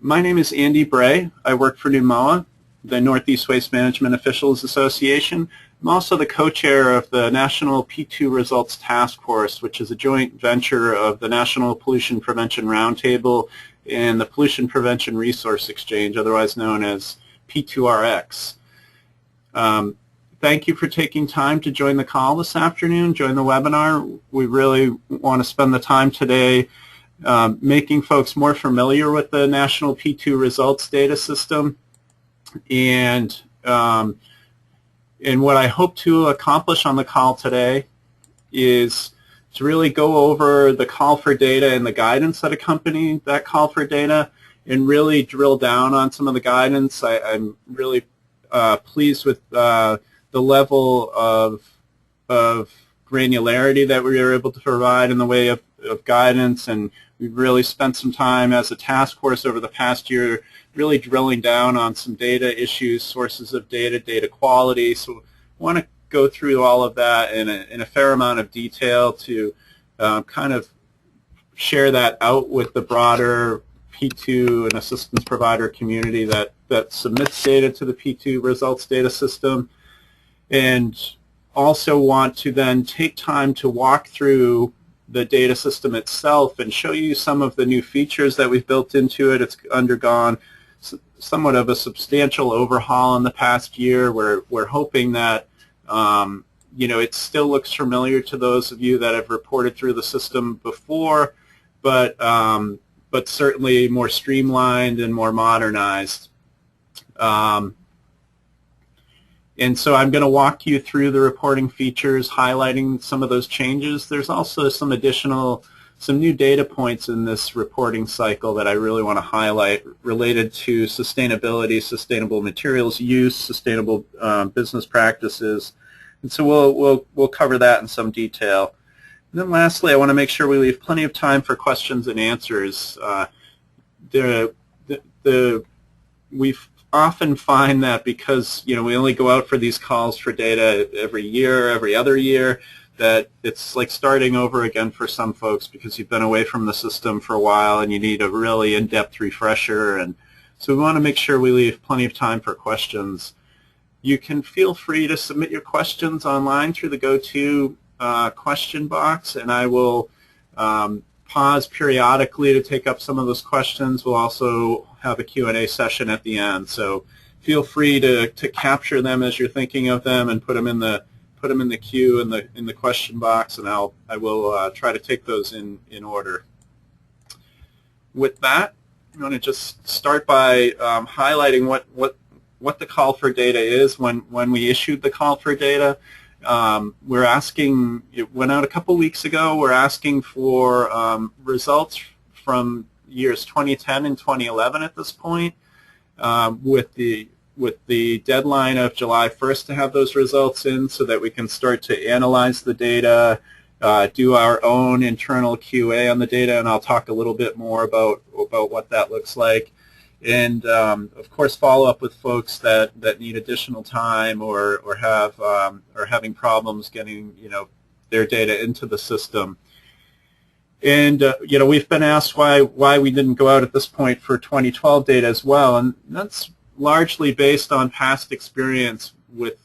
My name is Andy Bray. I work for NUMOA, the Northeast Waste Management Officials Association. I'm also the co-chair of the National P2 Results Task Force, which is a joint venture of the National Pollution Prevention Roundtable and the Pollution Prevention Resource Exchange, otherwise known as P2RX. Thank you for taking time to join the call this afternoon, join the webinar. We really want to spend the time today making folks more familiar with the National P2 Results Data System, and what I hope to accomplish on the call today is to really go over the call for data and the guidance that accompany that call for data, and really drill down on some of the guidance. I'm really pleased with the level of granularity that we were able to provide in the way of guidance, and we've really spent some time as a task force over the past year really drilling down on some data issues, sources of data, data quality. So I want to go through all of that in a fair amount of detail to kind of share that out with the broader P2 and assistance provider community that submits data to the P2 results data system, and also want to then take time to walk through the data system itself and show you some of the new features that we've built into it. It's undergone somewhat of a substantial overhaul in the past year. We're hoping that it still looks familiar to those of you that have reported through the system before, but certainly more streamlined and more modernized. And so I'm going to walk you through the reporting features, highlighting some of those changes. There's also some new data points in this reporting cycle that I really want to highlight related to sustainability, sustainable materials use, sustainable business practices. And so we'll cover that in some detail. And then lastly, I want to make sure we leave plenty of time for questions and answers. We often find that because we only go out for these calls for data every year, every other year, that it's like starting over again for some folks because you've been away from the system for a while and you need a really in-depth refresher. And so we want to make sure we leave plenty of time for questions. You can feel free to submit your questions online through the go-to question box, and I will pause periodically to take up some of those questions. We'll also have a Q&A session at the end, so feel free to capture them as you're thinking of them and put them in the queue in the question box, and I will try to take those in order. With that, I'm going to just start by highlighting what the call for data is. When we issued the call for data, we're asking, it went out a couple weeks ago, we're asking for results from years 2010 and 2011 at this point, with the deadline of July 1st to have those results in so that we can start to analyze the data, do our own internal QA on the data, and I'll talk a little bit more about what that looks like. And of course, follow up with folks that need additional time or are having problems getting their data into the system. And we've been asked why we didn't go out at this point for 2012 data as well, and that's largely based on past experience with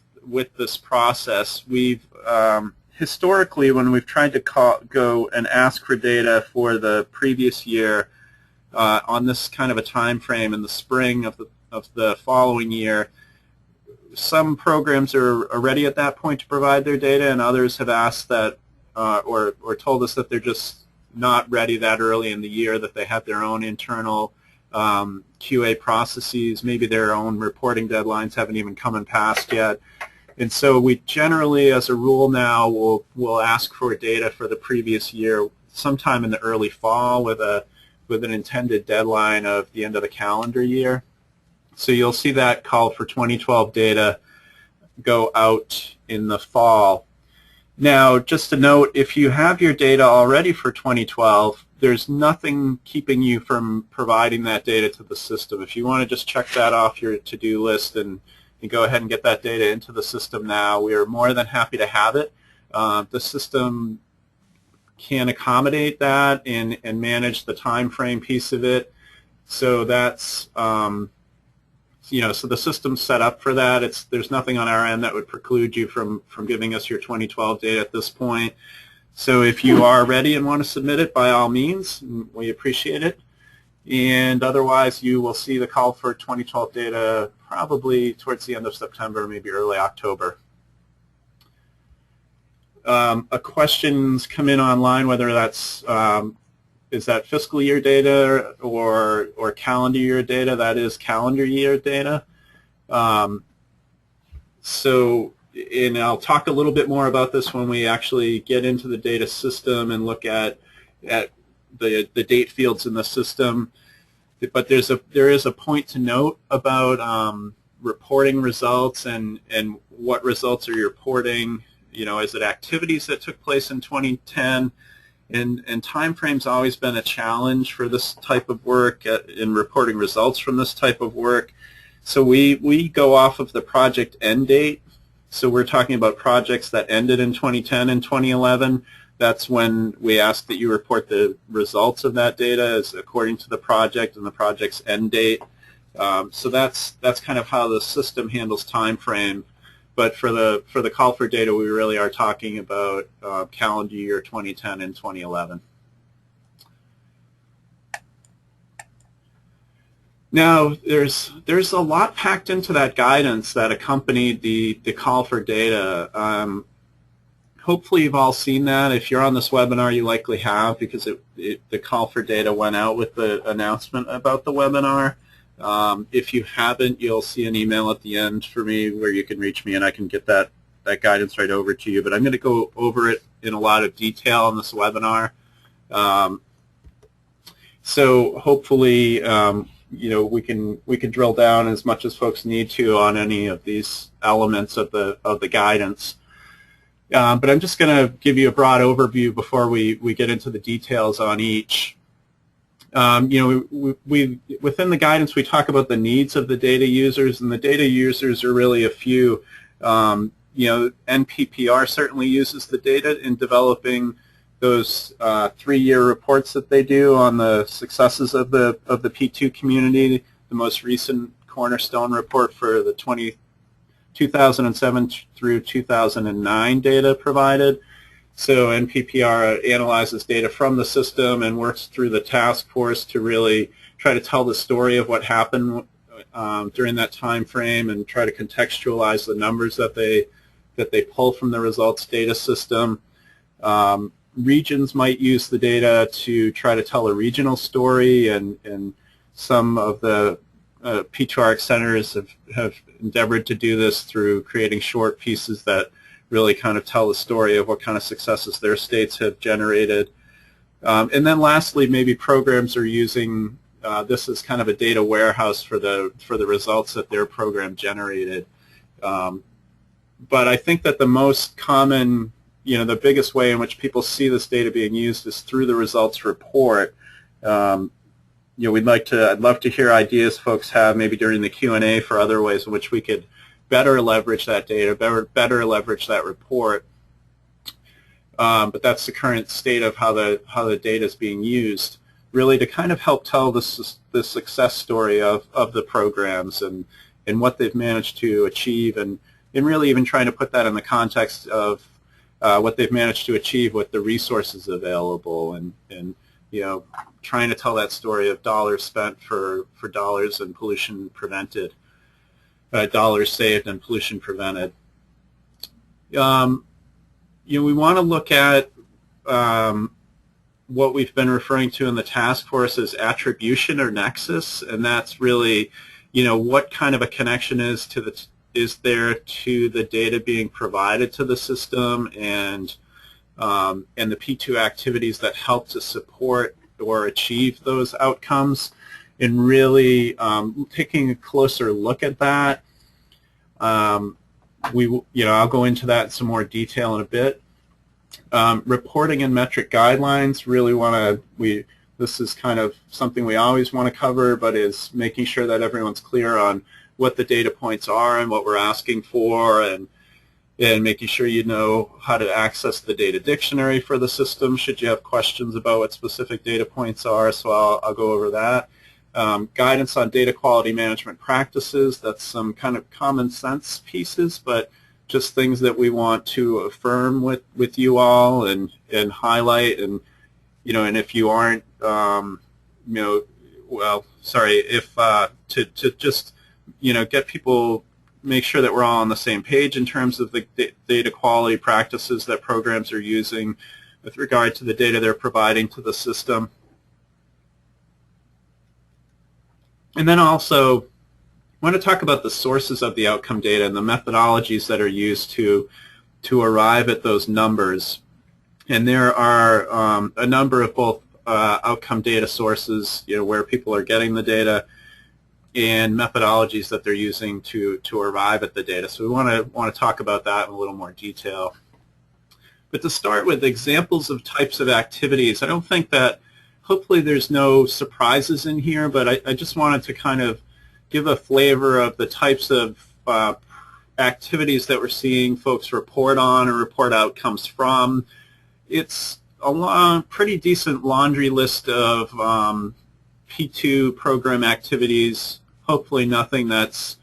this process. We've historically, when we've tried to go and ask for data for the previous year, on this kind of a time frame in the spring of the following year, some programs are ready at that point to provide their data, and others have asked that or told us that they're just not ready that early in the year, that they have their own internal QA processes, maybe their own reporting deadlines haven't even come and passed yet. And so we generally, as a rule now, will ask for data for the previous year sometime in the early fall with an intended deadline of the end of the calendar year. So you'll see that call for 2012 data go out in the fall. Now, just a note, if you have your data already for 2012, there's nothing keeping you from providing that data to the system. If you want to just check that off your to-do list and go ahead and get that data into the system now, we are more than happy to have it. The system can accommodate that and manage the time frame piece of it. So that's so the system's set up for that. There's nothing on our end that would preclude you from giving us your 2012 data at this point. So if you are ready and want to submit it, by all means, we appreciate it. And otherwise, you will see the call for 2012 data probably towards the end of September, maybe early October. A question's come in online, whether that's is that fiscal year data or calendar year data. That is calendar year data. And I'll talk a little bit more about this when we actually get into the data system and look at the date fields in the system. But there is a point to note about reporting results and what results are you reporting. Is it activities that took place in 2010? And time frame's always been a challenge for this type of work in reporting results from this type of work. So we go off of the project end date. So we're talking about projects that ended in 2010 and 2011. That's when we ask that you report the results of that data as according to the project and the project's end date. So that's kind of how the system handles time frame. But for the call for data, we really are talking about calendar year 2010 and 2011. Now, there's a lot packed into that guidance that accompanied the call for data. Hopefully you've all seen that. If you're on this webinar, you likely have, because the call for data went out with the announcement about the webinar. If you haven't, you'll see an email at the end for me where you can reach me and I can get that guidance right over to you. But I'm going to go over it in a lot of detail in this webinar. So hopefully we can drill down as much as folks need to on any of these elements of the guidance. But I'm just going to give you a broad overview before we get into the details on each. We within the guidance, we talk about the needs of the data users, and the data users are really a few. NPPR certainly uses the data in developing those 3-year reports that they do on the successes of the P2 community. The most recent cornerstone report for the 2007 through 2009 data provided. So NPPR analyzes data from the system and works through the task force to really try to tell the story of what happened during that time frame and try to contextualize the numbers that they pull from the results data system. Regions might use the data to try to tell a regional story, and some of the P2RX centers have endeavored to do this through creating short pieces that really kind of tell the story of what kind of successes their states have generated. And then lastly, maybe programs are using this as kind of a data warehouse for the results that their program generated. But I think that the most common, the biggest way in which people see this data being used is through the results report. I'd love to hear ideas folks have maybe during the Q&A for other ways in which we could better leverage that data, better leverage that report. But that's the current state of how the data is being used, really to kind of help tell the success story of the programs and what they've managed to achieve, and really even trying to put that in the context of what they've managed to achieve with the resources available, and trying to tell that story of dollars spent for dollars and pollution prevented. Dollars saved and pollution prevented. We want to look at what we've been referring to in the task force as attribution or nexus, and that's really, what kind of a connection is there to the data being provided to the system and the P2 activities that help to support or achieve those outcomes. And really taking a closer look at that. I'll go into that in some more detail in a bit. Reporting and metric guidelines, really this is kind of something we always want to cover, but is making sure that everyone's clear on what the data points are and what we're asking for, and making sure you know how to access the data dictionary for the system should you have questions about what specific data points are. So I'll go over that. Guidance on data quality management practices, that's some kind of common sense pieces, but just things that we want to affirm with you all and highlight. And and if you aren't, well, sorry, if to just get people, make sure that we're all on the same page in terms of the data quality practices that programs are using with regard to the data they're providing to the system. And then also, I want to talk about the sources of the outcome data and the methodologies that are used to arrive at those numbers. And there are a number of both outcome data sources, where people are getting the data, and methodologies that they're using to arrive at the data. So we want to talk about that in a little more detail. But to start with examples of types of activities, I don't think that, hopefully there's no surprises in here, but I just wanted to kind of give a flavor of the types of activities that we're seeing folks report on or report outcomes from. It's a pretty decent laundry list of P2 program activities, hopefully nothing that's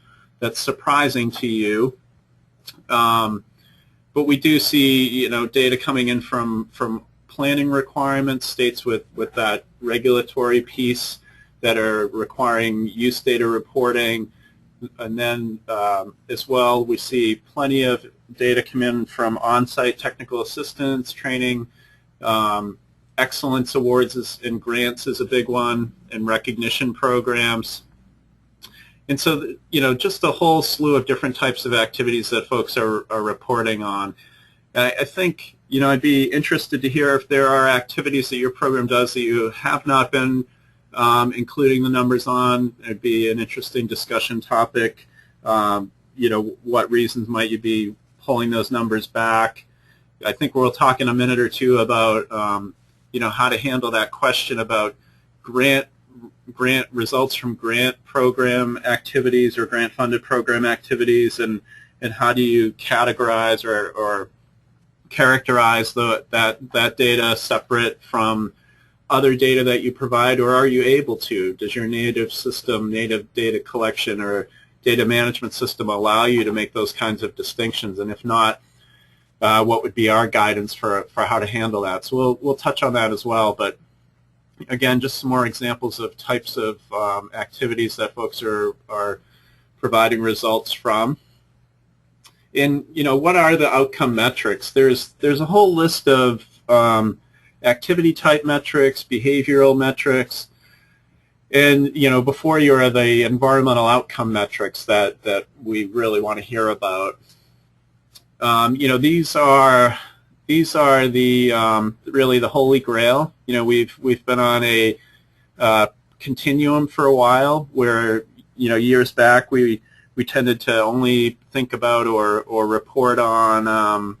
surprising to you. But we do see, data coming in from planning requirements, states with that regulatory piece that are requiring use data reporting. And then as well, we see plenty of data come in from on-site technical assistance, training, excellence awards and grants is a big one, and recognition programs. And so, just a whole slew of different types of activities that folks are reporting on. And I think, I'd be interested to hear if there are activities that your program does that you have not been including the numbers on. It'd be an interesting discussion topic. What reasons might you be pulling those numbers back? I think we'll talk in a minute or two about, how to handle that question about grant results from grant program activities or grant-funded program activities, and how do you categorize or characterize that data separate from other data that you provide, or are you able to? Does your native data collection or data management system allow you to make those kinds of distinctions? And if not, what would be our guidance for how to handle that? So we'll touch on that as well. But again, just some more examples of types of activities that folks are providing results from. And what are the outcome metrics? There's a whole list of activity type metrics, behavioral metrics, and before you are the environmental outcome metrics that we really want to hear about. These are the really the holy grail. We've been on a continuum for a while where years back we tended to only think about or report on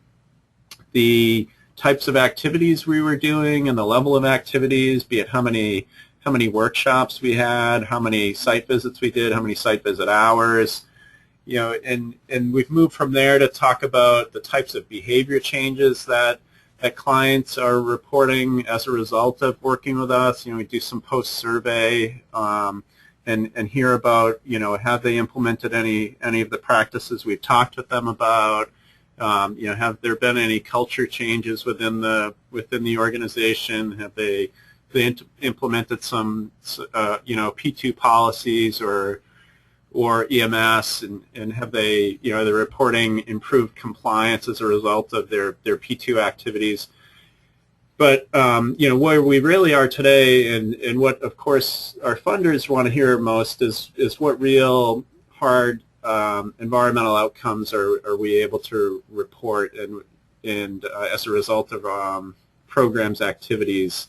the types of activities we were doing and the level of activities, be it how many workshops we had, how many site visits we did, how many site visit hours, and we've moved from there to talk about the types of behavior changes that clients are reporting as a result of working with us. We do some post-survey and hear about, have they implemented any of the practices we've talked with them about? Have there been any culture changes within the organization? Have they implemented some P2 policies or EMS, and have they they're reporting improved compliance as a result of their P2 activities? But where we really are today, and what of course our funders want to hear most is what real hard environmental outcomes are we able to report, and as a result of programs activities,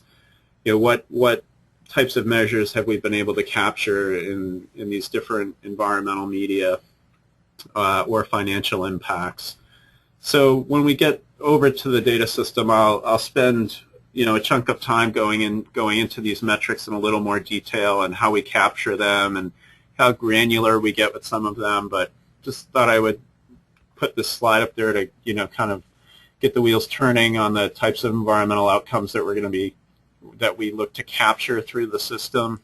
what types of measures have we been able to capture in these different environmental media or financial impacts. So when we get over to the data system, I'll spend a chunk of time going into these metrics in a little more detail and how we capture them and how granular we get with some of them. But just thought I would put this slide up there to kind of get the wheels turning on the types of environmental outcomes that we look to capture through the system.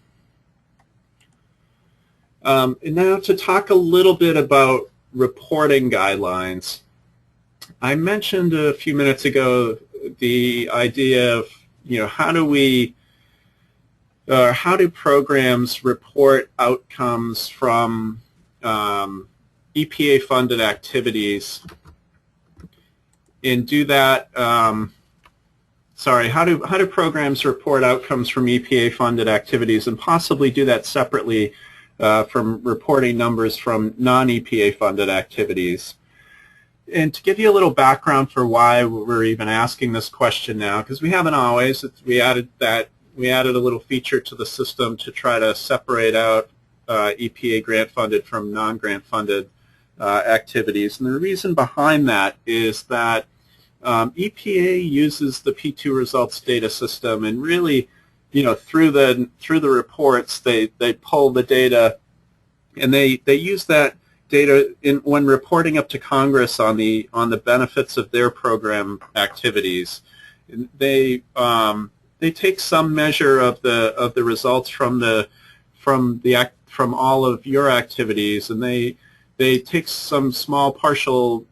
And now to talk a little bit about reporting guidelines. I mentioned a few minutes ago the idea of, how do programs report outcomes from EPA-funded activities, and do that. How do programs report outcomes from EPA-funded activities, and possibly do that separately from reporting numbers from non-EPA-funded activities? And to give you a little background for why we're even asking this question now, because we haven't always. We added a little feature to the system to try to separate out EPA grant-funded from non-grant-funded activities. And the reason behind that is that EPA uses the P2 results data system, and really, through the reports, they pull the data, and they use that data when reporting up to Congress on the benefits of their program activities. They take some measure of the results from all of your activities, and they take some small partial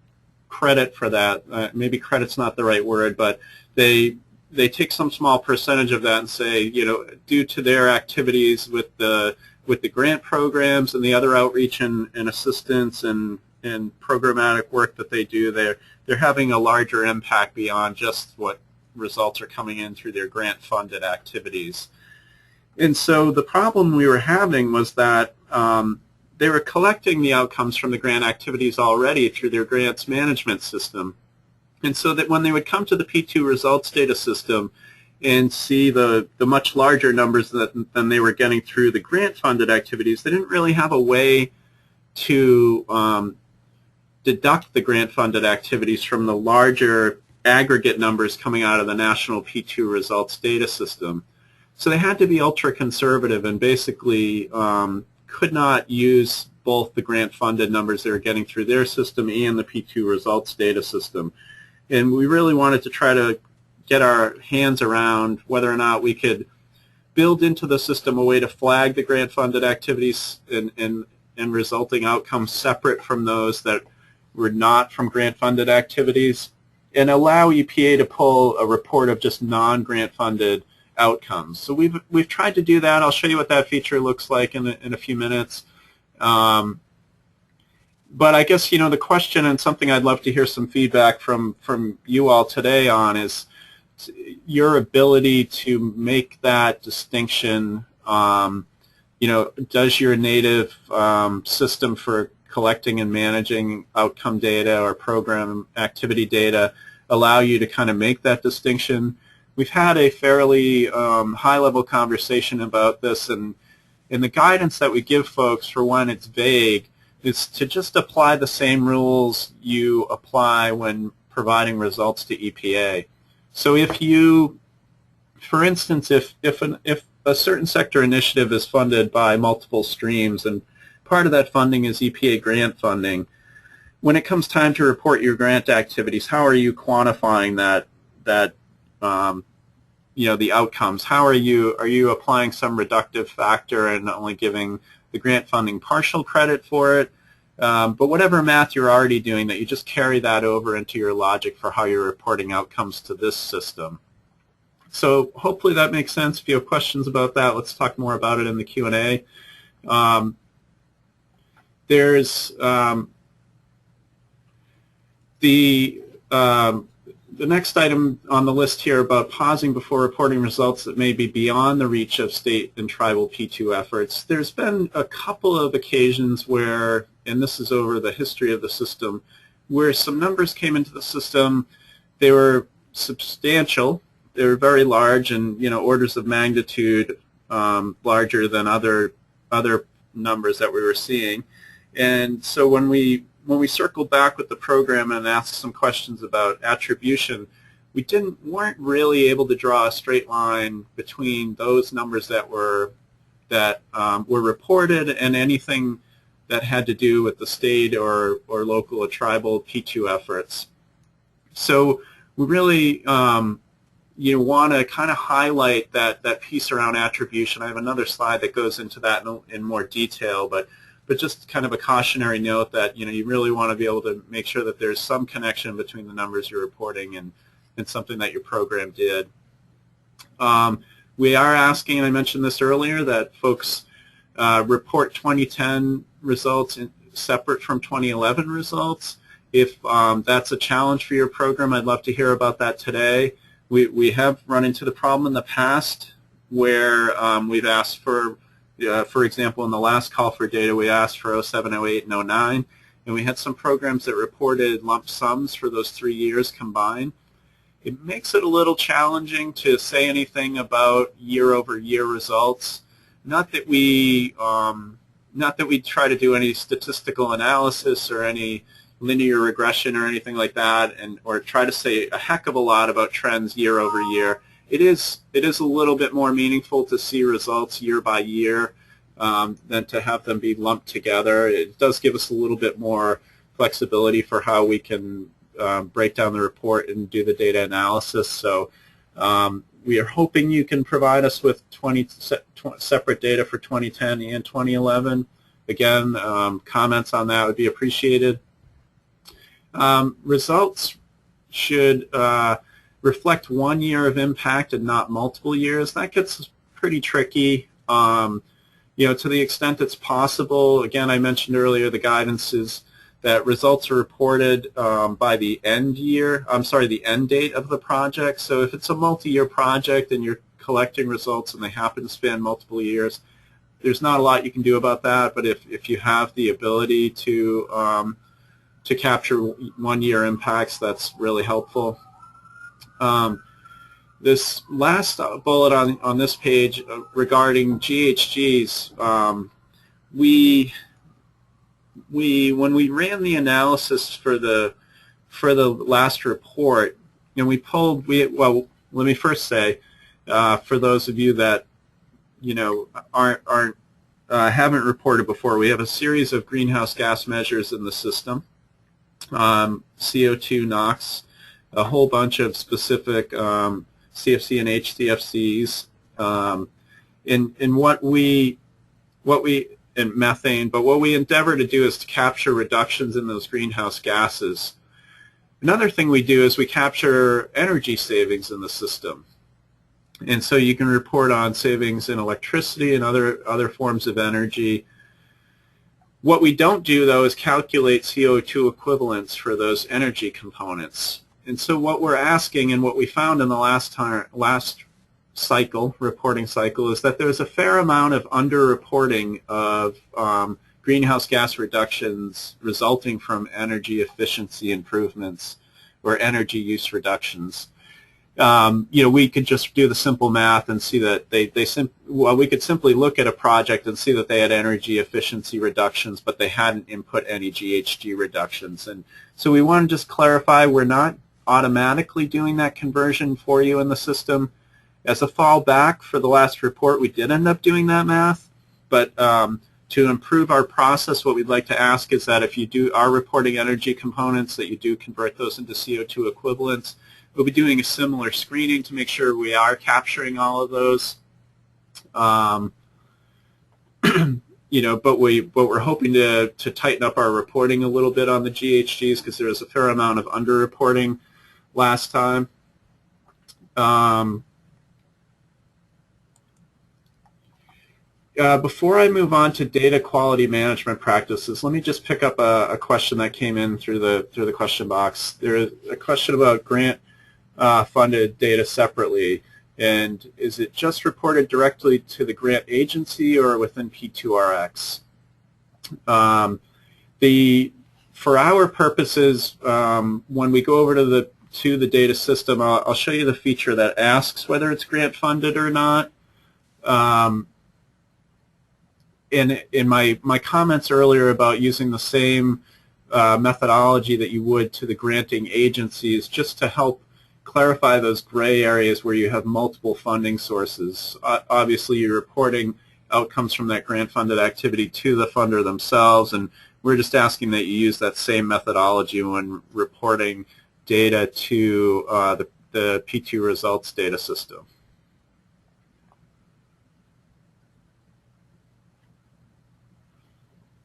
credit for that. Maybe credit's not the right word, but they take some small percentage of that and say, due to their activities with the grant programs and the other outreach and assistance and programmatic work that they do, they're having a larger impact beyond just what results are coming in through their grant-funded activities. And so the problem we were having was that they were collecting the outcomes from the grant activities already through their grants management system. And so that when they would come to the P2 results data system and see the much larger numbers than they were getting through the grant-funded activities, they didn't really have a way to deduct the grant-funded activities from the larger aggregate numbers coming out of the national P2 results data system. So they had to be ultra-conservative and basically could not use both the grant-funded numbers they were getting through their system and the P2 results data system. And we really wanted to try to get our hands around whether or not we could build into the system a way to flag the grant-funded activities and resulting outcomes separate from those that were not from grant-funded activities, and allow EPA to pull a report of just non-grant-funded outcomes. So we've tried to do that. I'll show you what that feature looks like in a few minutes. But I guess, the question, and something I'd love to hear some feedback from you all today on, is your ability to make that distinction. Does your native system for collecting and managing outcome data or program activity data allow you to kind of make that distinction? We've had a fairly high-level conversation about this, and the guidance that we give folks for when it's vague is to just apply the same rules you apply when providing results to EPA. So if you, for instance, if a certain sector initiative is funded by multiple streams and part of that funding is EPA grant funding, when it comes time to report your grant activities, how are you quantifying the outcomes? How are you applying some reductive factor and only giving the grant funding partial credit for it? But whatever math you're already doing, that you just carry that over into your logic for how you're reporting outcomes to this system. So hopefully that makes sense. If you have questions about that, let's talk more about it in the Q&A. There's the next item on the list here about pausing before reporting results that may be beyond the reach of state and tribal P2 efforts. There's been a couple of occasions where, and this is over the history of the system, where some numbers came into the system. They were substantial. They were very large, and orders of magnitude larger than other numbers that we were seeing. And so when we circled back with the program and asked some questions about attribution, we weren't really able to draw a straight line between those numbers that were reported and anything that had to do with the state or local or tribal P2 efforts. So we really you want to kind of highlight that piece around attribution. I have another slide that goes into that in more detail, but just kind of a cautionary note that you really want to be able to make sure that there's some connection between the numbers you're reporting and something that your program did. We are asking, and I mentioned this earlier, that folks report 2010 results separate from 2011 results. If that's a challenge for your program, I'd love to hear about that today. We have run into the problem in the past where we've asked for example, in the last call for data, we asked for 07, 08, and 09, and we had some programs that reported lump sums for those 3 years combined. It makes it a little challenging to say anything about year-over-year results. Not that we try to do any statistical analysis or any linear regression or anything like that, or try to say a heck of a lot about trends year over year. It is a little bit more meaningful to see results year by year than to have them be lumped together. It does give us a little bit more flexibility for how we can break down the report and do the data analysis. So we are hoping you can provide us with 20 separate data for 2010 and 2011. Again, comments on that would be appreciated. Results should reflect 1 year of impact and not multiple years. That gets pretty tricky. To the extent it's possible, again, I mentioned earlier the guidance is that results are reported by the end date of the project. So if it's a multi-year project and you're collecting results and they happen to span multiple years, there's not a lot you can do about that. But if you have the ability to capture 1 year impacts, that's really helpful. This last bullet on this page regarding GHGs, when we ran the analysis for the last report, and well, let me first say, for those of you that haven't reported before, we have a series of greenhouse gas measures in the system. CO2, NOx, a whole bunch of specific CFC and HCFCs, and methane. But what we endeavor to do is to capture reductions in those greenhouse gases. Another thing we do is we capture energy savings in the system. And so you can report on savings in electricity and other forms of energy. What we don't do, though, is calculate CO2 equivalents for those energy components. And so what we're asking, and what we found in the last reporting cycle, is that there's a fair amount of underreporting of greenhouse gas reductions resulting from energy efficiency improvements or energy use reductions. We could just do the simple math and see that we could simply look at a project and see that they had energy efficiency reductions, but they hadn't input any GHG reductions. And so we want to just clarify we're not automatically doing that conversion for you in the system. As a fallback for the last report, we did end up doing that math, but to improve our process, what we'd like to ask is that if you are reporting energy components, that you do convert those into CO2 equivalents. We'll be doing a similar screening to make sure we are capturing all of those. But we're hoping to tighten up our reporting a little bit on the GHGs because there was a fair amount of underreporting last time. Before I move on to data quality management practices, let me just pick up a question that came in through the question box. There is a question about grant funded data separately, and is it just reported directly to the grant agency or within P2RX? For our purposes, when we go over to the data system, I'll show you the feature that asks whether it's grant funded or not. In my comments earlier about using the same methodology that you would to the granting agencies, just to help clarify those gray areas where you have multiple funding sources. Obviously, you're reporting outcomes from that grant-funded activity to the funder themselves, and we're just asking that you use that same methodology when reporting data to the P2 results data system.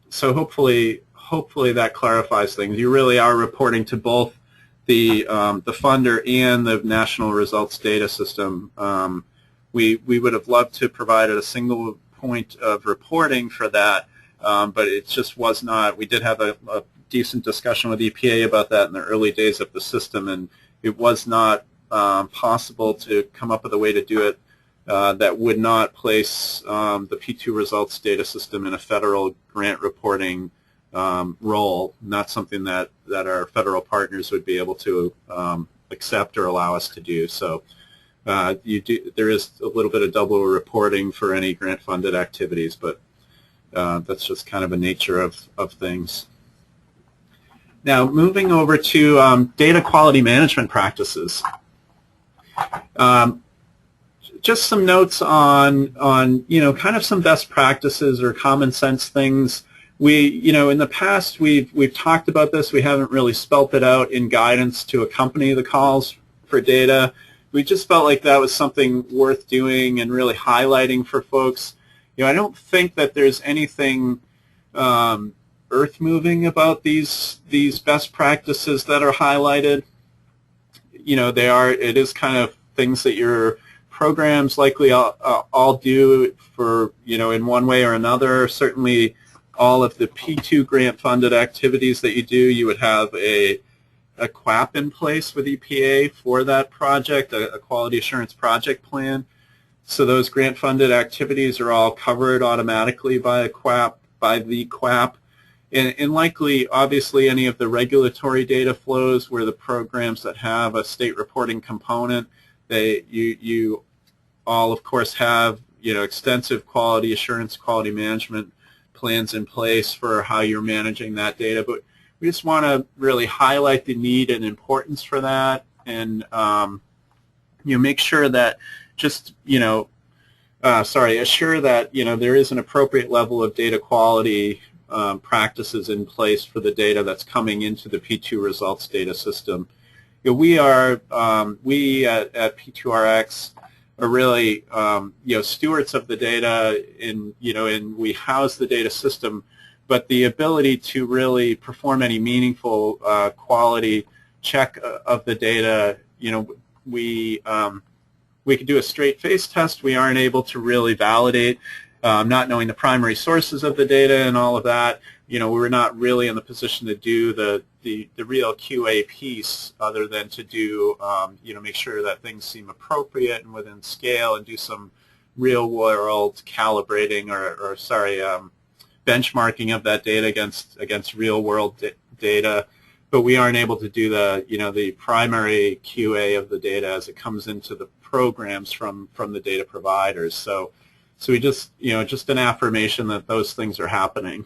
So hopefully that clarifies things. You really are reporting to both the funder and the national results data system. We would have loved to provide a single point of reporting for that, but it just was not. We did have a decent discussion with EPA about that in the early days of the system, and it was not possible to come up with a way to do it that would not place the P2 results data system in a federal grant reporting role, not something that our federal partners would be able to accept or allow us to do. So there is a little bit of double reporting for any grant-funded activities, but that's just kind of a nature of things. Now, moving over to data quality management practices. Just some notes on kind of some best practices or common sense things. In the past we've talked about this. We haven't really spelt it out in guidance to accompany the calls for data. We just felt like that was something worth doing and really highlighting for folks. I don't think that there's anything earth-moving about these best practices that are highlighted. It is kind of things that your programs likely all do for, in one way or another. Certainly all of the P2 grant-funded activities that you do, you would have a QAP in place with EPA for that project, a quality assurance project plan. So those grant-funded activities are all covered automatically by the QAP. And likely, obviously, any of the regulatory data flows where the programs that have a state reporting component, you all, of course, have extensive quality assurance, quality management plans in place for how you're managing that data. But we just want to really highlight the need and importance for that, and make sure that assure that there is an appropriate level of data quality practices in place for the data that's coming into the P2 results data system. We at P2RX are really stewards of the data, and we house the data system, but the ability to really perform any meaningful quality check of the data, we could do a straight face test. We aren't able to really validate, not knowing the primary sources of the data and all of that. We're not really in the position to do the real QA piece, other than to do, make sure that things seem appropriate and within scale, and do some real-world calibrating or benchmarking of that data against real-world data. But we aren't able to do the primary QA of the data as it comes into the programs from the data providers. So we just an affirmation that those things are happening.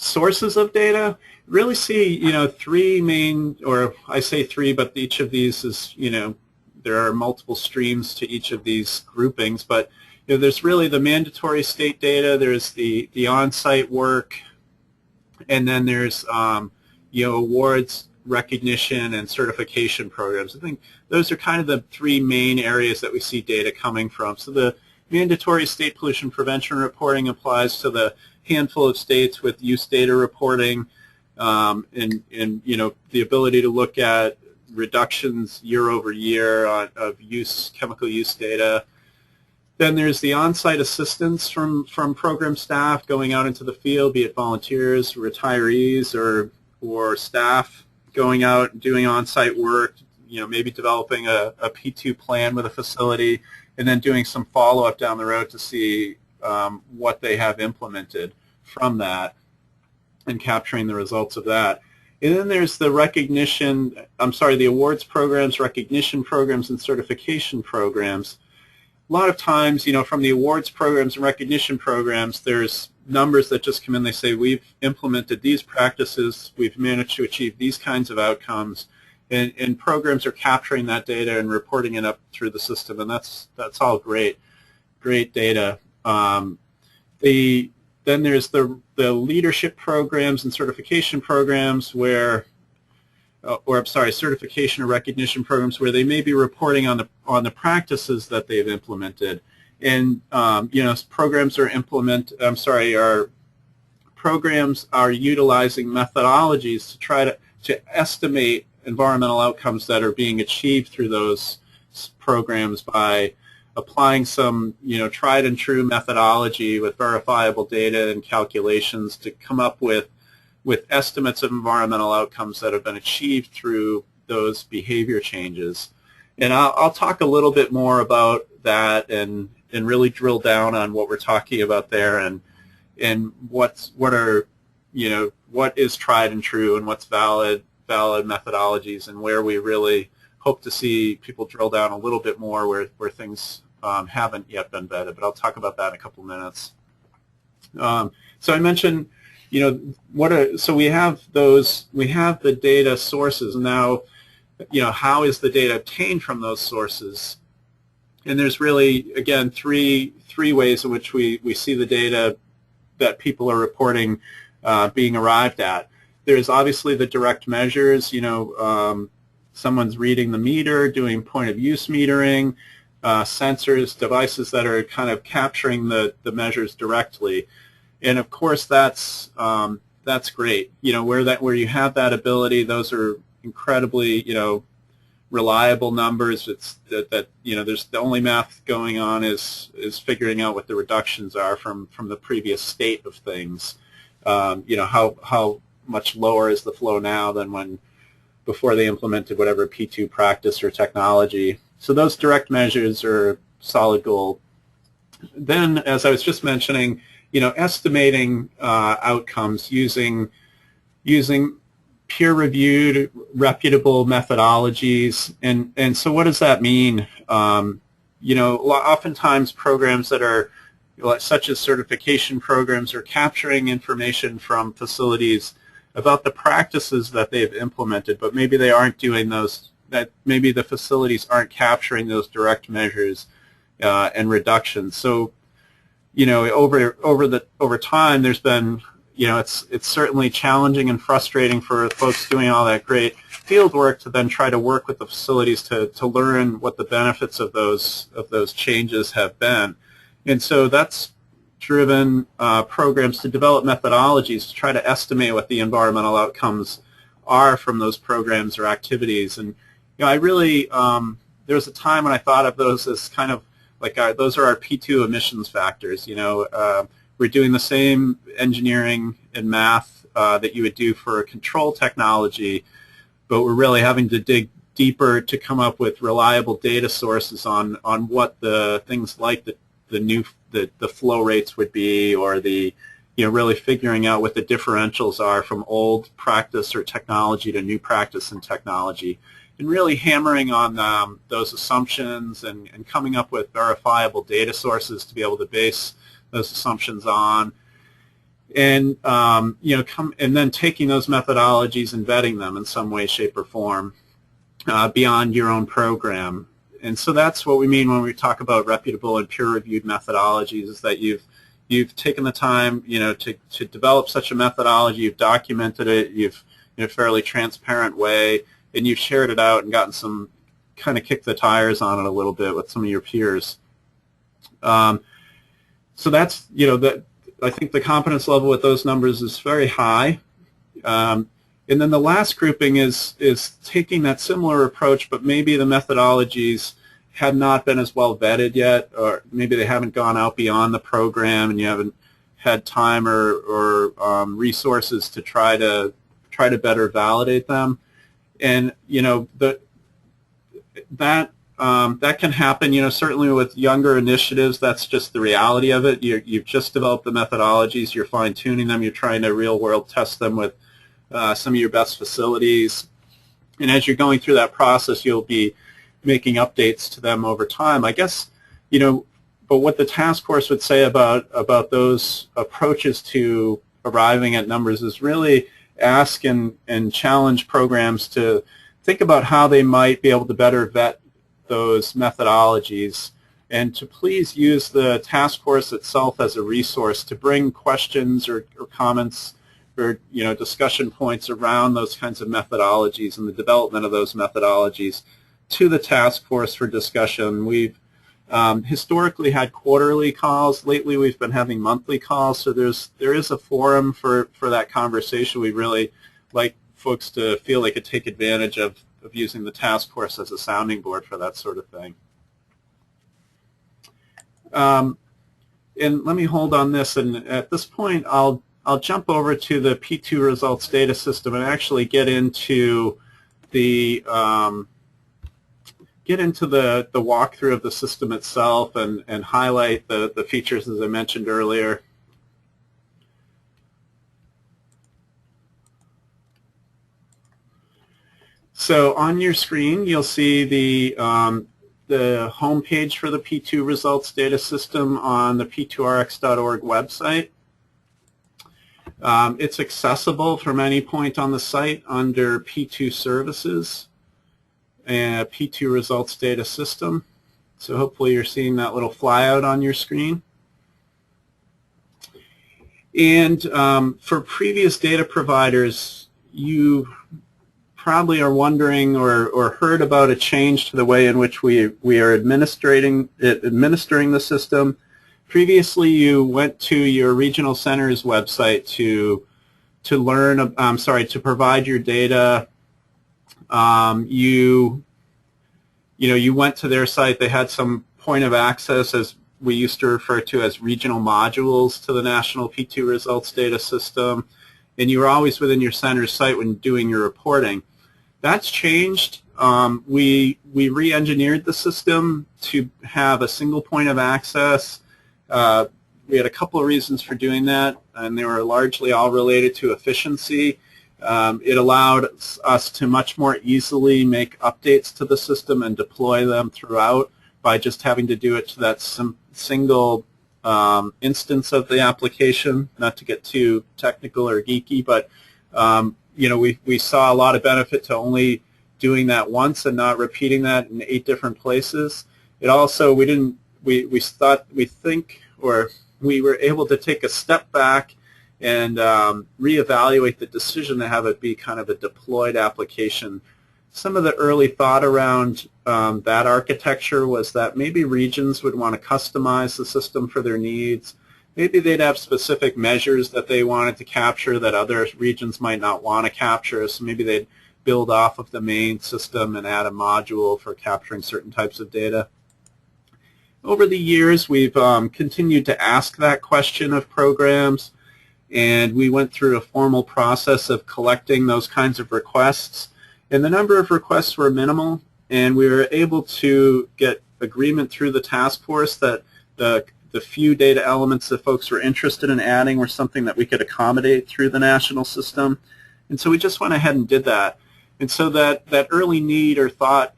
Sources of data, really see three main, or I say three, but each of these is there are multiple streams to each of these groupings. But there's really the mandatory state data, there's the on-site work, and then there's awards, recognition, and certification programs. I think those are kind of the three main areas that we see data coming from. So the mandatory state pollution prevention reporting applies to the handful of states with use data reporting, and the ability to look at reductions year over year of chemical use data. Then there's the on-site assistance from program staff going out into the field, be it volunteers, retirees, or staff going out and doing on-site work, maybe developing a P2 plan with a facility, and then doing some follow-up down the road to see what they have implemented from that and capturing the results of that. And then there's the the awards programs, recognition programs, and certification programs. A lot of times, from the awards programs and recognition programs, there's numbers that just come in. They say, we've implemented these practices, we've managed to achieve these kinds of outcomes, and programs are capturing that data and reporting it up through the system, and that's all great data. Then there's the leadership programs and certification programs, where or I'm sorry, certification or recognition programs where they may be reporting on the practices that they've implemented. And programs are utilizing methodologies to try to estimate environmental outcomes that are being achieved through those programs by applying some tried and true methodology with verifiable data and calculations to come up with estimates of environmental outcomes that have been achieved through those behavior changes. And I'll talk a little bit more about that and really drill down on what we're talking about there and what is tried and true and what's valid methodologies, and where we really hope to see people drill down a little bit more where things haven't yet been vetted. But I'll talk about that in a couple minutes. So I mentioned, so we have the data sources. Now, how is the data obtained from those sources? And there's really, again, three ways in which we see the data that people are reporting being arrived at. There's obviously the direct measures. Someone's reading the meter, doing point of use metering, sensors, devices that are kind of capturing the measures directly. And of course, that's great. Where you have that ability, those are incredibly reliable numbers. It's that there's the only math going on is figuring out what the reductions are from the previous state of things. How much lower is the flow now than before they implemented whatever P2 practice or technology. So those direct measures are solid gold. Then, as I was just mentioning, estimating outcomes using peer-reviewed, reputable methodologies. And so what does that mean? Oftentimes programs that are, such as certification programs, are capturing information from facilities about the practices that they've implemented, but maybe they aren't doing those, that maybe the facilities aren't capturing those direct measures and reductions. So, over time, there's been, it's certainly challenging and frustrating for folks doing all that great field work to then try to work with the facilities to learn what the benefits of those changes have been. And so that's driven programs to develop methodologies to try to estimate what the environmental outcomes are from those programs or activities. And I really, there was a time when I thought of those as kind of like those are our P2 emissions factors. We're doing the same engineering and math that you would do for a control technology, but we're really having to dig deeper to come up with reliable data sources on what the things like the flow rates would be, or the really figuring out what the differentials are from old practice or technology to new practice and technology, and really hammering on those assumptions and coming up with verifiable data sources to be able to base those assumptions on, and and then taking those methodologies and vetting them in some way, shape, or form beyond your own program. And so that's what we mean when we talk about reputable and peer-reviewed methodologies, is that you've taken the time to develop such a methodology, you've documented it, you've in a fairly transparent way, and you've shared it out and gotten some kind of kick the tires on it a little bit with some of your peers. So that's, that I think the confidence level with those numbers is very high. And then the last grouping is taking that similar approach, but maybe the methodologies have not been as well vetted yet, or maybe they haven't gone out beyond the program and you haven't had time or resources to try to better validate them. And that can happen, certainly with younger initiatives. That's just the reality of it. You've just developed the methodologies, you're fine-tuning them, you're trying to real-world test them with some of your best facilities. And as you're going through that process, you'll be making updates to them over time. I guess, but what the task force would say about those approaches to arriving at numbers is really ask and challenge programs to think about how they might be able to better vet those methodologies, and to please use the task force itself as a resource to bring questions or comments or discussion points around those kinds of methodologies and the development of those methodologies to the task force for discussion. We've historically had quarterly calls. Lately we've been having monthly calls, so there is a forum for that conversation. We really like folks to feel they could take advantage of using the task force as a sounding board for that sort of thing. And let me hold on this, and at this point I'll jump over to the P2 results data system and actually get into the walkthrough of the system itself and highlight the features as I mentioned earlier. So on your screen you'll see the home page for the P2 results data system on the p2rx.org website. It's accessible from any point on the site under P2 services and P2 results data system. So hopefully you're seeing that little flyout on your screen. And for previous data providers, you probably are wondering or heard about a change to the way in which we are administering the system. Previously, you went to your regional center's website to provide your data. You went to their site. They had some point of access, as we used to refer to as regional modules, to the national P2 results data system, and you were always within your center's site when doing your reporting. That's changed. We re-engineered the system to have a single point of access. We had a couple of reasons for doing that, and they were largely all related to efficiency. It allowed us to much more easily make updates to the system and deploy them throughout by just having to do it to that single instance of the application. Not to get too technical or geeky, but we saw a lot of benefit to only doing that once and not repeating that in 8 different places. It also, we were able to take a step back and reevaluate the decision to have it be kind of a deployed application. Some of the early thought around that architecture was that maybe regions would want to customize the system for their needs. Maybe they'd have specific measures that they wanted to capture that other regions might not want to capture, so maybe they'd build off of the main system and add a module for capturing certain types of data. Over the years, we've continued to ask that question of programs, and we went through a formal process of collecting those kinds of requests. And the number of requests were minimal, and we were able to get agreement through the task force that the few data elements that folks were interested in adding were something that we could accommodate through the national system. And so we just went ahead and did that. And so that early need or thought,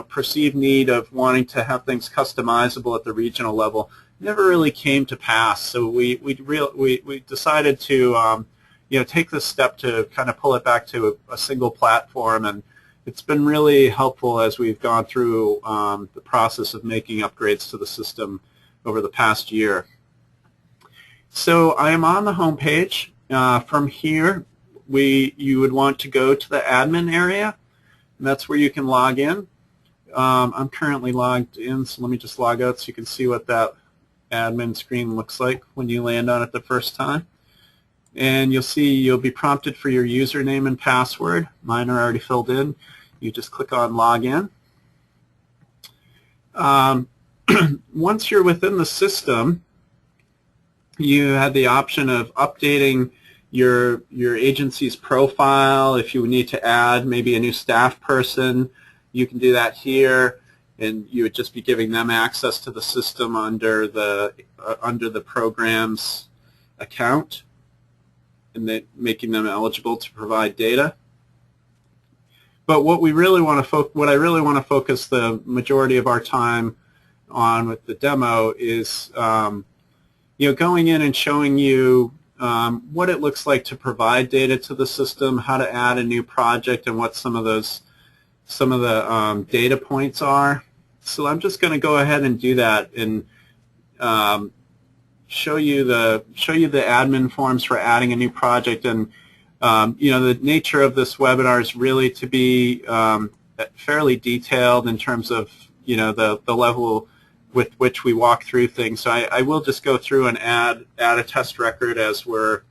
perceived need of wanting to have things customizable at the regional level never really came to pass. So we decided to take this step to kind of pull it back to a single platform, and it's been really helpful as we've gone through the process of making upgrades to the system over the past year. So I am on the home page. From here, you would want to go to the admin area, and that's where you can log in. I'm currently logged in, so let me just log out so you can see what that admin screen looks like when you land on it the first time. And you'll be prompted for your username and password. Mine are already filled in. You just click on Login. Once you're within the system, you have the option of updating your agency's profile. If you need to add maybe a new staff person, you can do that here, and you would just be giving them access to the system under the program's account, and then making them eligible to provide data. But what I really want to focus the majority of our time on with the demo is going in and showing you what it looks like to provide data to the system, how to add a new project, and what some of the data points are. So I'm just going to go ahead and do that and show you the admin forms for adding a new project. And the nature of this webinar is really to be fairly detailed in terms of the level with which we walk through things. So I will just go through and add a test record as I'm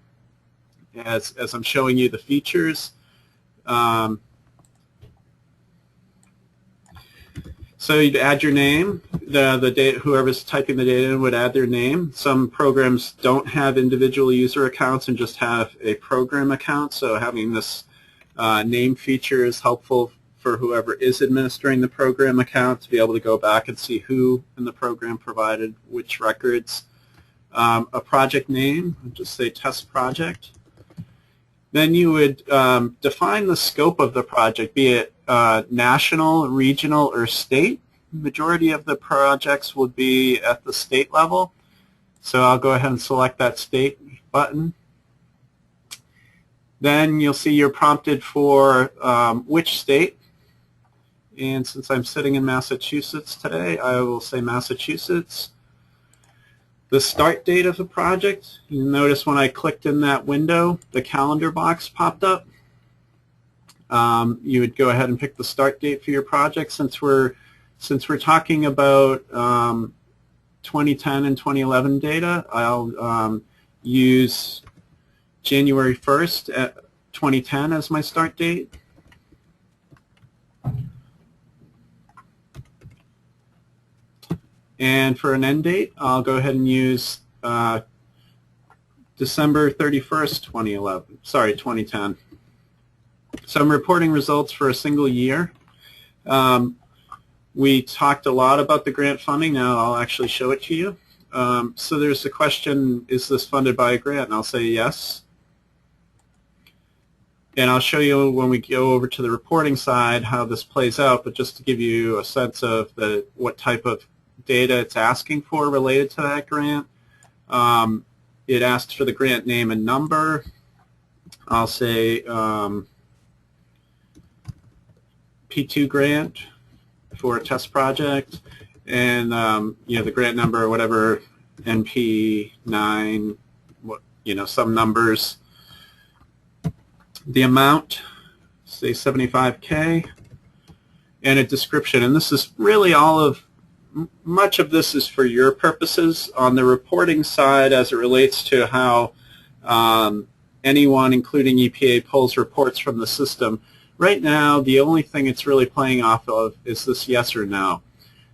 showing you the features. So you'd add your name. The data, whoever's typing the data in would add their name. Some programs don't have individual user accounts and just have a program account. So having this name feature is helpful for whoever is administering the program account to be able to go back and see who in the program provided which records. A project name, just say test project. Then you would define the scope of the project, be it national, regional, or state. The majority of the projects would be at the state level. So I'll go ahead and select that state button. Then you'll see you're prompted for which state. And since I'm sitting in Massachusetts today, I will say Massachusetts. The start date of the project, you notice when I clicked in that window, the calendar box popped up. You would go ahead and pick the start date for your project. Since we're talking about 2010 and 2011 data, I'll use January 1st at 2010 as my start date. And for an end date, I'll go ahead and use December 31st, 2010. So I'm reporting results for a single year. We talked a lot about the grant funding. Now I'll actually show it to you. So there's the question, is this funded by a grant? And I'll say yes. And I'll show you when we go over to the reporting side how this plays out, but just to give you a sense of what type of data it's asking for related to that grant. It asks for the grant name and number. I'll say P2 grant for a test project, and the grant number or whatever, NP9, some numbers. The amount, say $75K, and a description. And this is really much of this is for your purposes. On the reporting side, as it relates to how anyone, including EPA, pulls reports from the system, right now the only thing it's really playing off of is this yes or no.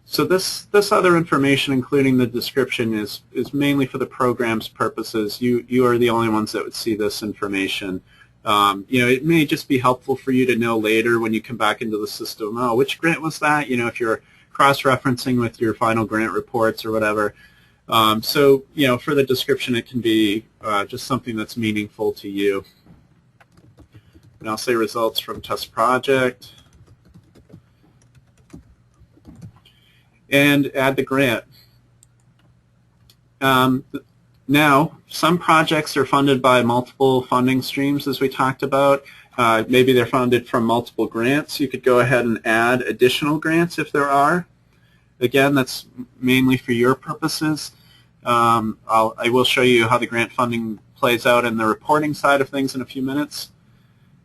So this other information, including the description, is mainly for the program's purposes. You are the only ones that would see this information. It may just be helpful for you to know later when you come back into the system, oh, which grant was that? If you're cross-referencing with your final grant reports or whatever. So for the description, it can be just something that's meaningful to you. And I'll say results from test project. And add the grant. Now, some projects are funded by multiple funding streams, as we talked about. Maybe they're funded from multiple grants. You could go ahead and add additional grants if there are. Again, that's mainly for your purposes. I will show you how the grant funding plays out in the reporting side of things in a few minutes.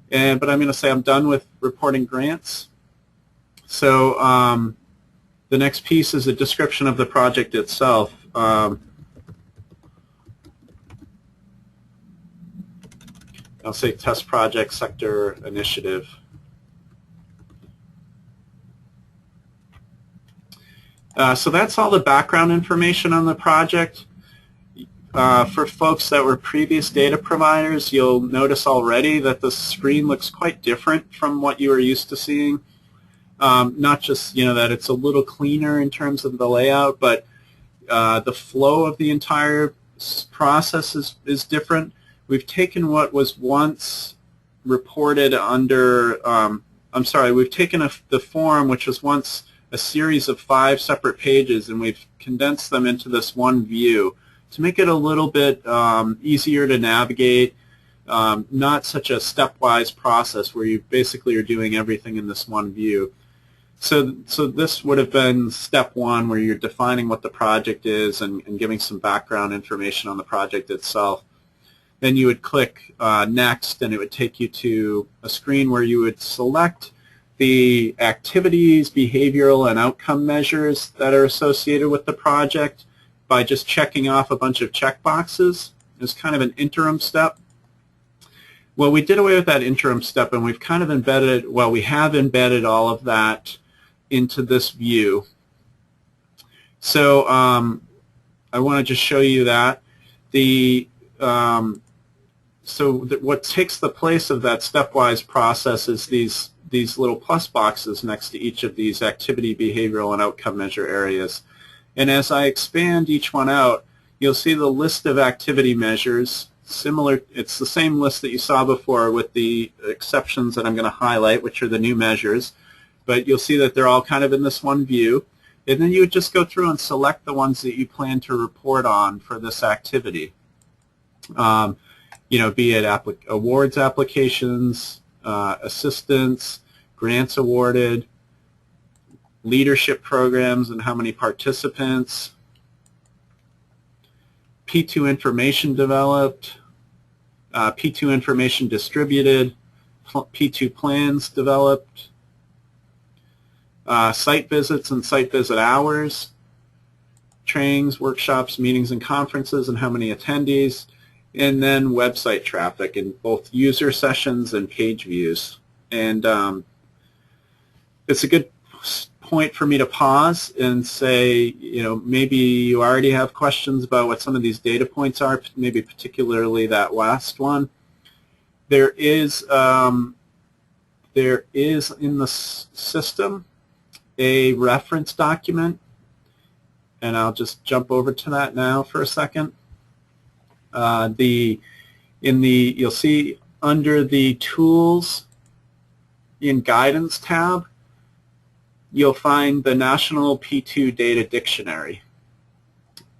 But I'm going to say I'm done with reporting grants. So the next piece is a description of the project itself. I'll say test project sector initiative. So that's all the background information on the project. For folks that were previous data providers, you'll notice already that the screen looks quite different from what you were used to seeing. Not just that it's a little cleaner in terms of the layout, but the flow of the entire process is different. We've taken what was once reported under, we've taken the form which was once a series of 5 separate pages, and we've condensed them into this one view to make it a little bit easier to navigate, not such a stepwise process where you basically are doing everything in this one view. So this would have been step one, where you're defining what the project is and giving some background information on the project itself. Then you would click next, and it would take you to a screen where you would select the activities, behavioral, and outcome measures that are associated with the project by just checking off a bunch of checkboxes. It's kind of an interim step. Well, we did away with that interim step, and we've kind of embedded, well, we have embedded all of that into this view. So I want to just show you that. What takes the place of that stepwise process is these little plus boxes next to each of these activity, behavioral, and outcome measure areas. And as I expand each one out, you'll see the list of activity measures. Similar, it's the same list that you saw before with the exceptions that I'm going to highlight, which are the new measures. But you'll see that they're all kind of in this one view. And then you would just go through and select the ones that you plan to report on for this activity. Be it awards applications, assistance, grants awarded, leadership programs and how many participants, P2 information developed, P2 information distributed, P2 plans developed, site visits and site visit hours, trainings, workshops, meetings, and conferences, and how many attendees, and then website traffic in both user sessions and page views. And it's a good point for me to pause and say, maybe you already have questions about what some of these data points are, maybe particularly that last one. There is in the system a reference document, and I'll just jump over to that now for a second. You'll see under the Tools in Guidance tab, you'll find the National P2 Data Dictionary.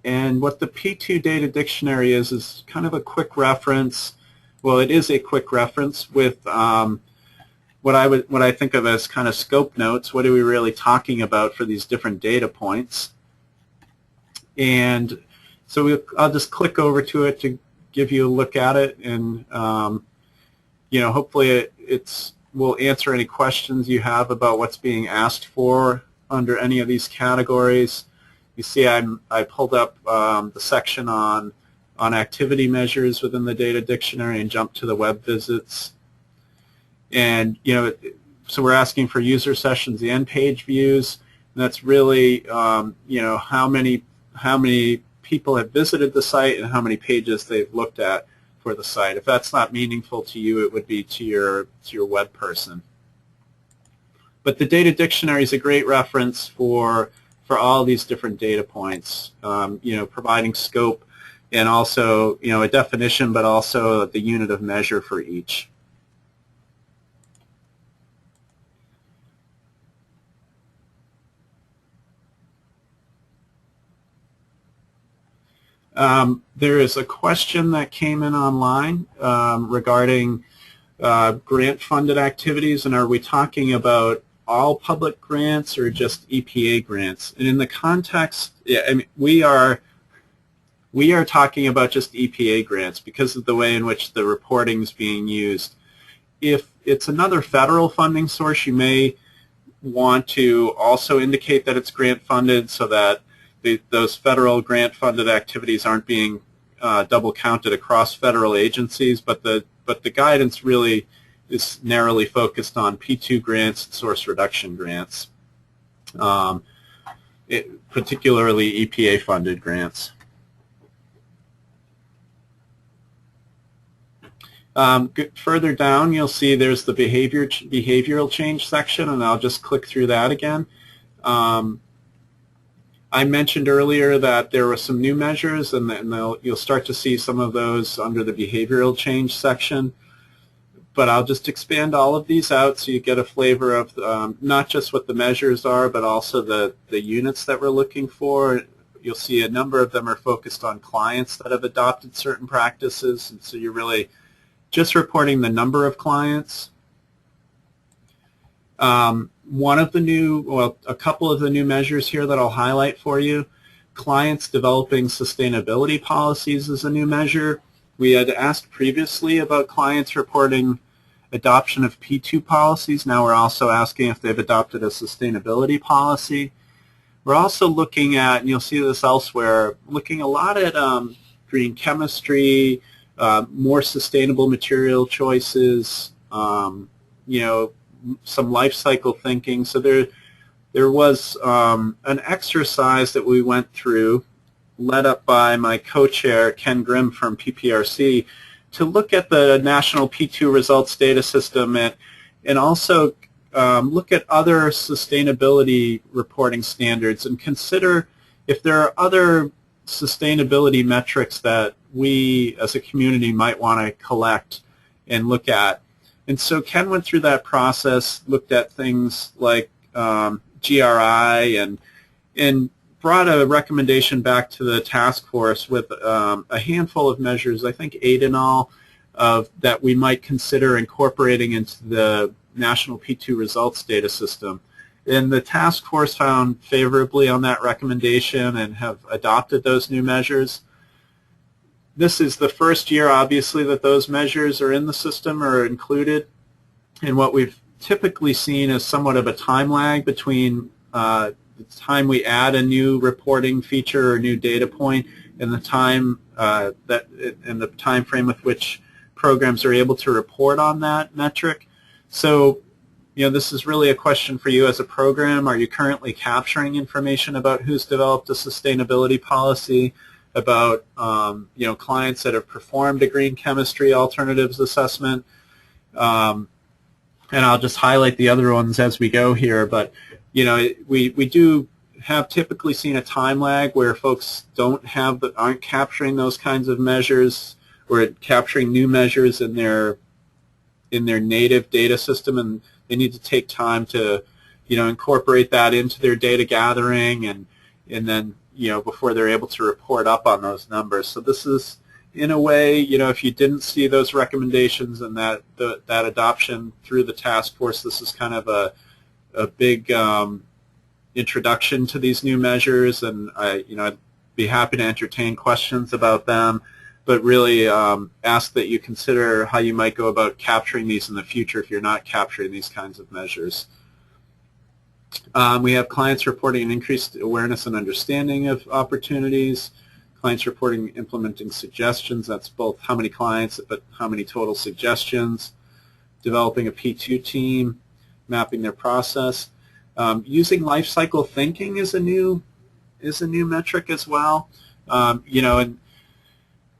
And what the P2 Data Dictionary is kind of a quick reference. Well, it is a quick reference with what I think of as kind of scope notes. What are we really talking about for these different data points? And so I'll just click over to it to give you a look at it, and hopefully it will answer any questions you have about what's being asked for under any of these categories. You see I pulled up the section on activity measures within the data dictionary and jumped to the web visits. And so we're asking for user sessions and page views, and that's really how many people have visited the site and how many pages they've looked at for the site. If that's not meaningful to you, it would be to your web person. But the data dictionary is a great reference for all these different data points, providing scope and also a definition, but also the unit of measure for each. There is a question that came in online regarding grant-funded activities, and are we talking about all public grants or just EPA grants? And in the context, we are talking about just EPA grants because of the way in which the reporting is being used. If it's another federal funding source, you may want to also indicate that it's grant-funded so that those federal grant-funded activities aren't being double counted across federal agencies, but the guidance really is narrowly focused on P2 grants and source reduction grants, particularly EPA-funded grants. Further down, you'll see there's the behavioral change section, and I'll just click through that again. I mentioned earlier that there were some new measures, and you'll start to see some of those under the behavioral change section. But I'll just expand all of these out so you get a flavor of not just what the measures are, but also the units that we're looking for. You'll see a number of them are focused on clients that have adopted certain practices, and so you're really just reporting the number of clients. One of the new, well, a couple of the new measures here that I'll highlight for you. Clients developing sustainability policies is a new measure. We had asked previously about clients reporting adoption of P2 policies. Now we're also asking if they've adopted a sustainability policy. We're also looking at, and you'll see this elsewhere, looking a lot at green chemistry, more sustainable material choices, you know, some life cycle thinking. So there was an exercise that we went through, led up by my co-chair, Ken Grimm from PPRC, to look at the national P2 results data system and also look at other sustainability reporting standards and consider if there are other sustainability metrics that we as a community might want to collect and look at. And so Ken went through that process, looked at things like GRI, and brought a recommendation back to the task force with a handful of measures, I think 8 in all, that we might consider incorporating into the national P2 results data system. And the task force found favorably on that recommendation and have adopted those new measures. This is the first year, obviously, that those measures are in the system or included. And what we've typically seen is somewhat of a time lag between the time we add a new reporting feature or new data point and the time and the time frame with which programs are able to report on that metric. So, you know, this is really a question for you as a program. Are you currently capturing information about who's developed a sustainability policy, about you know, clients that have performed a green chemistry alternatives assessment? And I'll just highlight the other ones as we go here. But you know, we do have typically seen a time lag where folks aren't capturing those kinds of measures, or capturing new measures in their native data system, and they need to take time to, you know, incorporate that into their data gathering and then, you know, before they're able to report up on those numbers. So this is, in a way, you know, if you didn't see those recommendations and that adoption through the task force, this is kind of a big introduction to these new measures, and I'd be happy to entertain questions about them, but really ask that you consider how you might go about capturing these in the future if you're not capturing these kinds of measures. We have clients reporting an increased awareness and understanding of opportunities, clients reporting implementing suggestions, that's both how many clients but how many total suggestions, developing a P2 team, mapping their process. Using life cycle thinking is a new metric as well. You know, and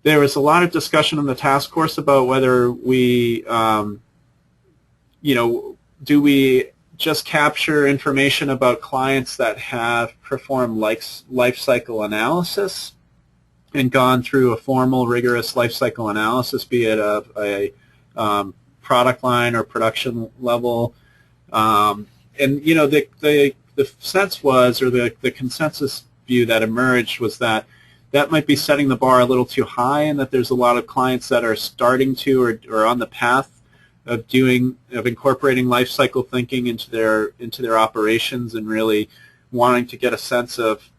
there was a lot of discussion in the task force about whether we, you know, do we just capture information about clients that have performed life cycle analysis and gone through a formal, rigorous life cycle analysis, be it a product line or production level. And you know, the sense was, or the consensus view that emerged was that might be setting the bar a little too high, and that there's a lot of clients that are starting to or on the path of incorporating life cycle thinking into their operations, and really wanting to get a sense of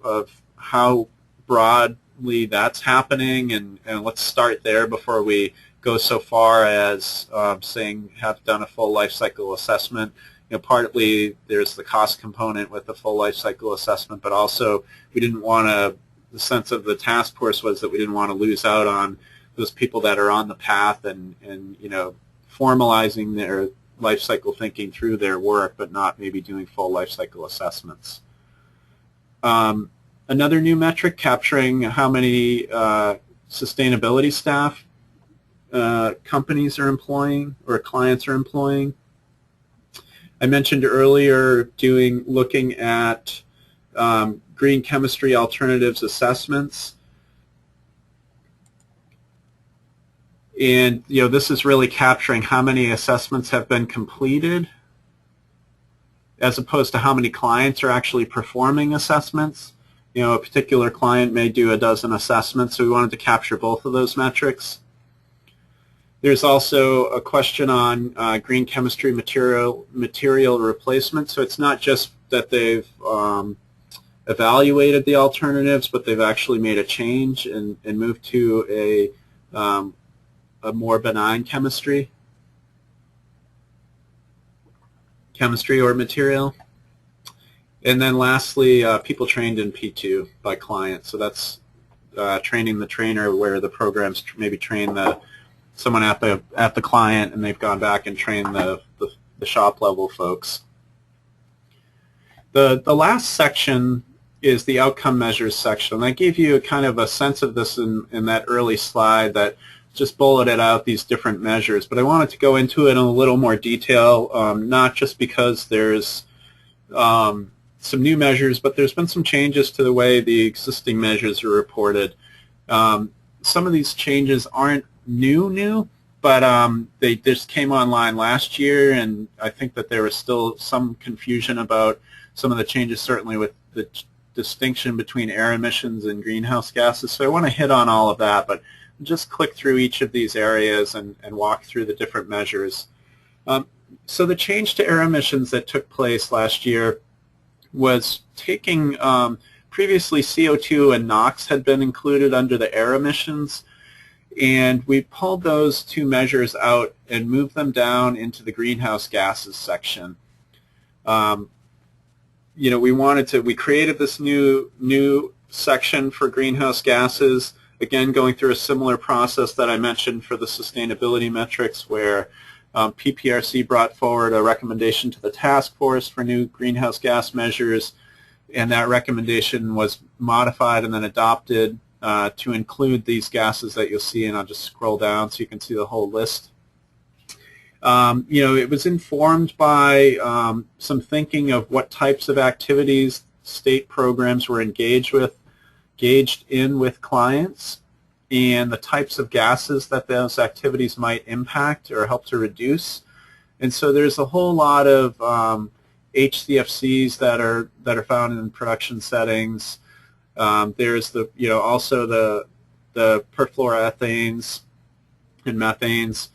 how broadly that's happening, and let's start there before we go so far as saying have done a full life cycle assessment. You know, partly there's the cost component with the full life cycle assessment, but also we didn't want to. The sense of the task force was that we didn't want to lose out on those people that are on the path and you know, formalizing their life cycle thinking through their work, but not maybe doing full life cycle assessments. Another new metric, capturing how many sustainability staff companies are employing or clients are employing. I mentioned earlier looking at green chemistry alternatives assessments. And you know, this is really capturing how many assessments have been completed as opposed to how many clients are actually performing assessments. You know, a particular client may do a dozen assessments, so we wanted to capture both of those metrics. There's also a question on green chemistry material replacement. So it's not just that they've evaluated the alternatives, but they've actually made a change and moved to a more benign chemistry or material. And then lastly, people trained in P2 by client. So that's training the trainer, where the programs maybe train someone at the client, and they've gone back and trained the shop level folks. The last section is the outcome measures section. And I gave you kind of a sense of this in that early slide that just bulleted out these different measures. But I wanted to go into it in a little more detail, not just because there's some new measures, but there's been some changes to the way the existing measures are reported. Some of these changes aren't new, but they just came online last year, and I think that there was still some confusion about some of the changes, certainly with the distinction between air emissions and greenhouse gases. So I want to hit on all of that, but just click through each of these areas and walk through the different measures. So the change to air emissions that took place last year was taking, previously CO2 and NOx had been included under the air emissions, and we pulled those two measures out and moved them down into the greenhouse gases section. We created this new section for greenhouse gases, again going through a similar process that I mentioned for the sustainability metrics, where PPRC brought forward a recommendation to the task force for new greenhouse gas measures, and that recommendation was modified and then adopted to include these gases that you'll see, and I'll just scroll down so you can see the whole list. It was informed by some thinking of what types of activities state programs were engaged in with clients, and the types of gases that those activities might impact or help to reduce. And so there's a whole lot of HCFCs that are found in production settings. There's also the perfluoroethanes and methanes.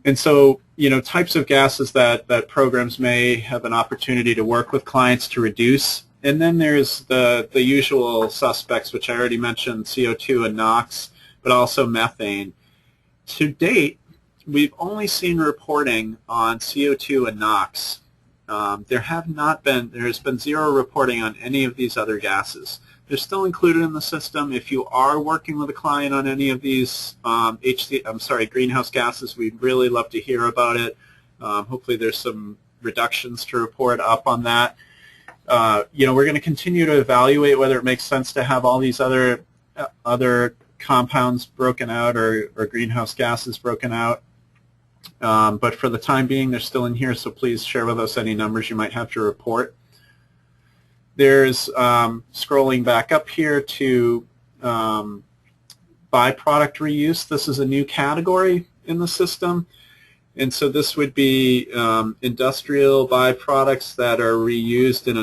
And so, types of gases that programs may have an opportunity to work with clients to reduce. And then there's the usual suspects, which I already mentioned, CO2 and NOx, but also methane. To date, we've only seen reporting on CO2 and NOx. There's been zero reporting on any of these other gases. They're still included in the system. If you are working with a client on any of these greenhouse gases, we'd really love to hear about it. Hopefully there's some reductions to report up on that. We're going to continue to evaluate whether it makes sense to have all these other compounds broken out or greenhouse gases broken out. But for the time being, they're still in here, so please share with us any numbers you might have to report. There's scrolling back up here to byproduct reuse. This is a new category in the system. And so this would be industrial byproducts that are reused in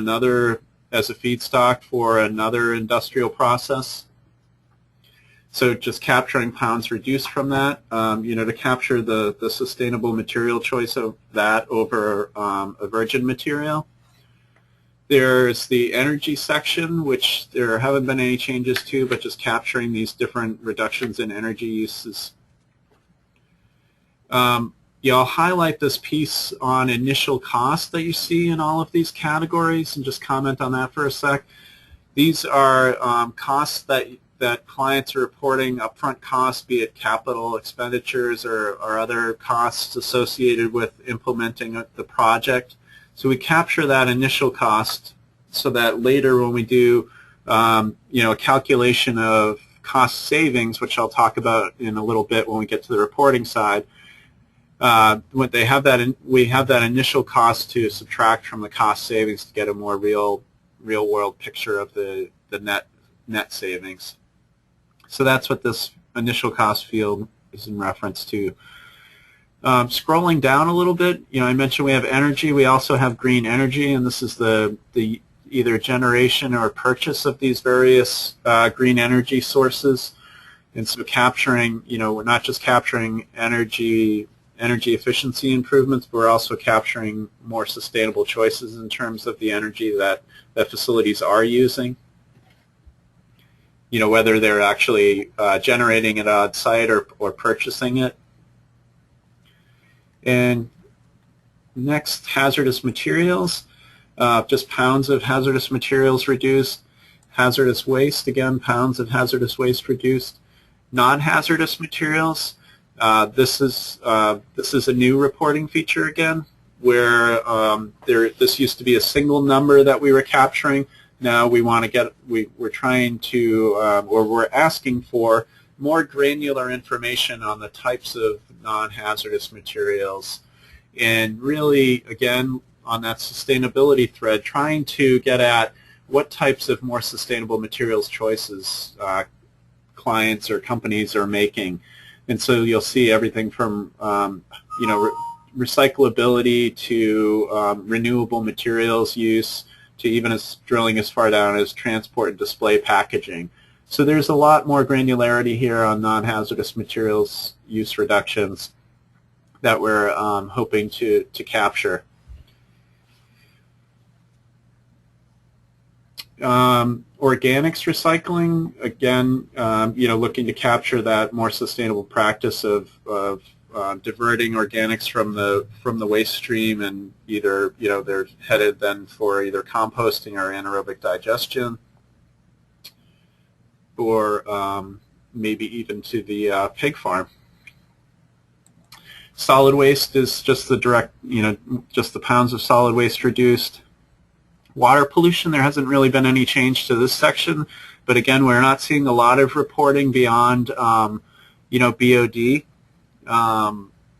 as a feedstock for another industrial process. So just capturing pounds reduced from that, to capture the sustainable material choice of that over a virgin material. There's the energy section, which there haven't been any changes to, but just capturing these different reductions in energy uses. I'll highlight this piece on initial cost that you see in all of these categories and just comment on that for a sec. These are costs that clients are reporting, upfront costs, be it capital expenditures or other costs associated with implementing the project. So we capture that initial cost so that later when we do a calculation of cost savings, which I'll talk about in a little bit when we get to the reporting side, when we have that initial cost to subtract from the cost savings to get a more real world picture of the net savings. So that's what this initial cost field is in reference to. Scrolling down a little bit, I mentioned we have energy. We also have green energy, and this is the either generation or purchase of these various green energy sources. And so capturing, we're not just capturing energy efficiency improvements, but we're also capturing more sustainable choices in terms of the energy that facilities are using. Whether they're actually generating it on site or purchasing it. And next, hazardous materials. Just pounds of hazardous materials reduced. Hazardous waste, again, pounds of hazardous waste reduced. Non-hazardous materials. This is a new reporting feature again, where this used to be a single number that we were capturing. Now we want to get, we're trying to, or we're asking for more granular information on the types of non-hazardous materials. And really, again, on that sustainability thread, trying to get at what types of more sustainable materials choices clients or companies are making. And so you'll see everything from, recyclability to renewable materials use, to even drilling as far down as transport and display packaging. So there's a lot more granularity here on non-hazardous materials use reductions that we're hoping to capture. Organics recycling, again, looking to capture that more sustainable practice of diverting organics from the waste stream, and either they're headed then for either composting or anaerobic digestion, or maybe even to the pig farm. Solid waste is just the direct, just the pounds of solid waste reduced. Water pollution, there hasn't really been any change to this section, but again, we're not seeing a lot of reporting beyond, BOD.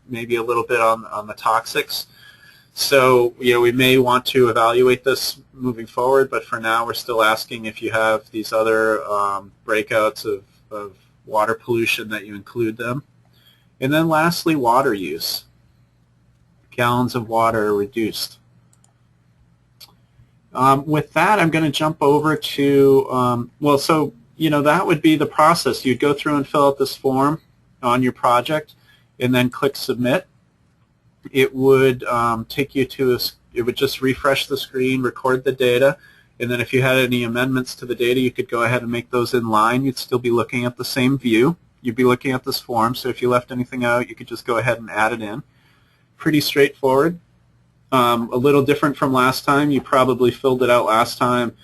Maybe a little bit on the toxics. So, we may want to evaluate this moving forward, but for now we're still asking if you have these other breakouts of water pollution that you include them. And then lastly, water use. Gallons of water reduced. With that, I'm going to jump over to, that would be the process. You'd go through and fill out this form on your project, and then click Submit. It would take you to it would just refresh the screen, record the data, and then if you had any amendments to the data, you could go ahead and make those in line. You'd still be looking at the same view. You'd be looking at this form, so if you left anything out, you could just go ahead and add it in. Pretty straightforward. A little different from last time. You probably filled it out last time,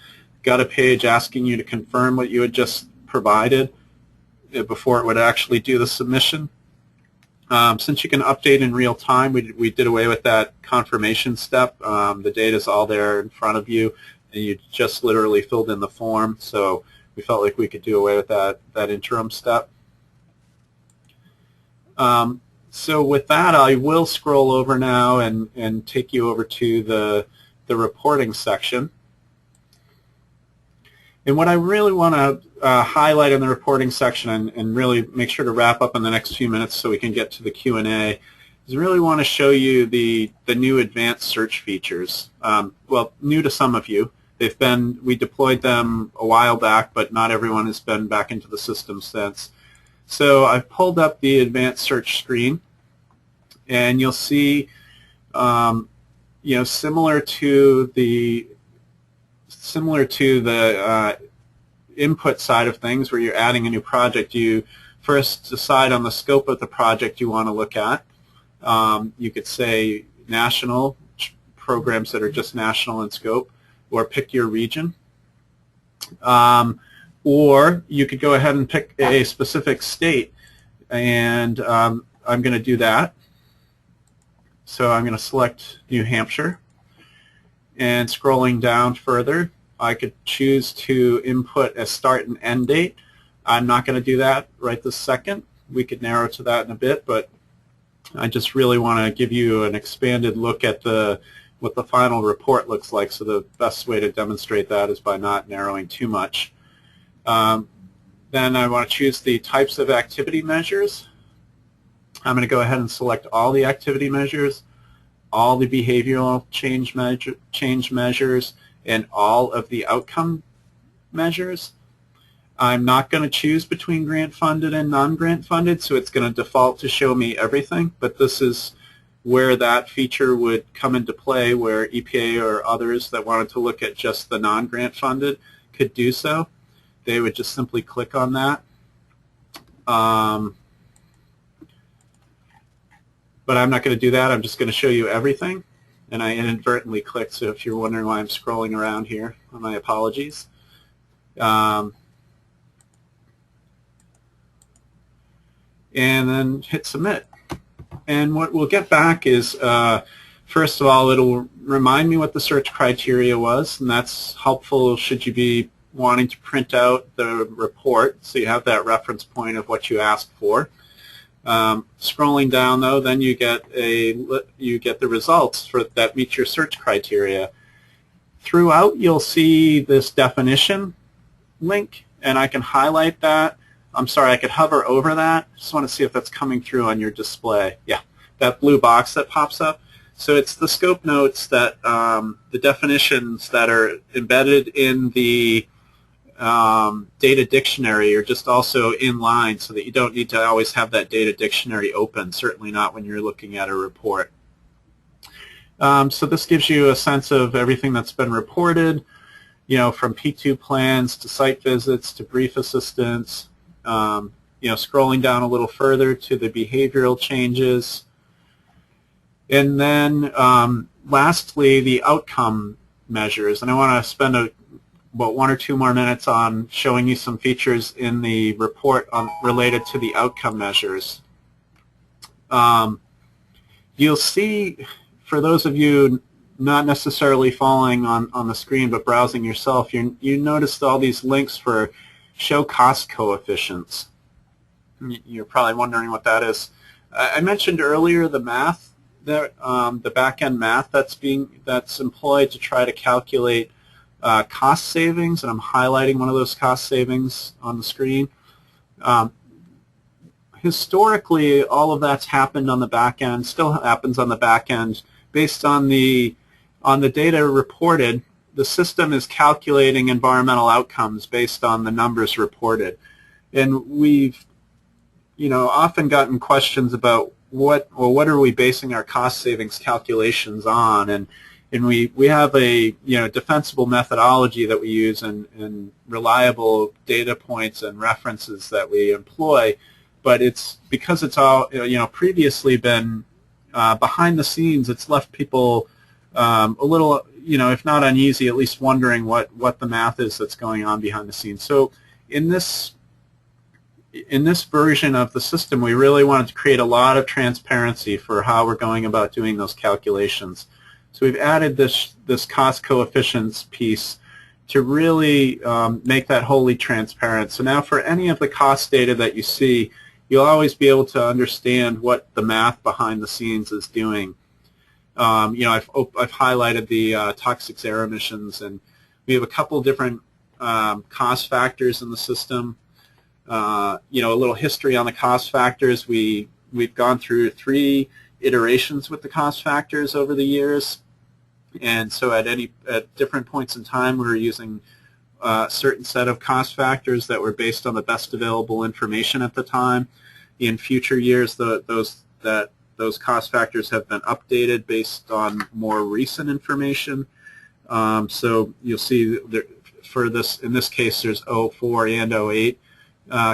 got a page asking you to confirm what you had just provided before it would actually do the submission. Since you can update in real time, we did away with that confirmation step. The data is all there in front of you, and you just literally filled in the form, so we felt like we could do away with that interim step. So with that, I will scroll over now and take you over to the reporting section. And what I really want to highlight in the reporting section, and really make sure to wrap up in the next few minutes so we can get to the Q&A, is really want to show you the new advanced search features. Well, new to some of you. We deployed them a while back, but not everyone has been back into the system since. So I've pulled up the advanced search screen, and you'll see, similar to the input side of things, where you're adding a new project, you first decide on the scope of the project you want to look at. You could say national, programs that are just national in scope, or pick your region. Or you could go ahead and pick a specific state, and I'm going to do that. So I'm going to select New Hampshire, and scrolling down further, I could choose to input a start and end date. I'm not going to do that right this second. We could narrow to that in a bit, but I just really want to give you an expanded look at what the final report looks like, so the best way to demonstrate that is by not narrowing too much. Then I want to choose the types of activity measures. I'm going to go ahead and select all the activity measures, all the behavioral change measures, and all of the outcome measures. I'm not going to choose between grant funded and non-grant funded, so it's going to default to show me everything, but this is where that feature would come into play, where EPA or others that wanted to look at just the non-grant funded could do so. They would just simply click on that. But I'm not going to do that. I'm just going to show you everything. And I inadvertently clicked, so if you're wondering why I'm scrolling around here, my apologies. And then hit submit. And what we'll get back is, first of all, it'll remind me what the search criteria was, and that's helpful should you be wanting to print out the report, so you have that reference point of what you asked for. Scrolling down, though, then you get the results that meet your search criteria. Throughout, you'll see this definition link, and I can highlight that. I'm sorry, I could hover over that. Just want to see if that's coming through on your display. Yeah, that blue box that pops up. So it's the scope notes that the definitions that are embedded in the data dictionary are just also in line, so that you don't need to always have that data dictionary open, certainly not when you're looking at a report. So this gives you a sense of everything that's been reported, you know, from P2 plans to site visits to brief assistance, you know, scrolling down a little further to the behavioral changes. And then lastly, the outcome measures. And I want to spend about 1 or 2 more minutes on showing you some features in the report related to the outcome measures. You'll see, for those of you not necessarily following on the screen but browsing yourself, you noticed all these links for show cost coefficients. You're probably wondering what that is. I mentioned earlier the math, the back-end math that's employed to try to calculate cost savings, and I'm highlighting one of those cost savings on the screen. Historically, all of that's happened on the back end, still happens on the back end, based on the data reported. The system is calculating environmental outcomes based on the numbers reported, and we've, you know, often gotten questions about what are we basing our cost savings calculations on, and we have a, you know, defensible methodology that we use and reliable data points and references that we employ, but it's because it's all, you know, previously been behind the scenes. It's left people a little, you know, if not uneasy, at least wondering what the math is that's going on behind the scenes. So in this version of the system, we really wanted to create a lot of transparency for how we're going about doing those calculations. So we've added this cost coefficients piece to really make that wholly transparent. So now for any of the cost data that you see, you'll always be able to understand what the math behind the scenes is doing. You know, I've highlighted the toxic air emissions, and we have a couple different cost factors in the system. You know, a little history on the cost factors. We've gone through 3 iterations with the cost factors over the years, and so at different points in time, we were using a certain set of cost factors that were based on the best available information at the time. In future years, those cost factors have been updated based on more recent information. So you'll see that for this, in this case, there's 04 and 08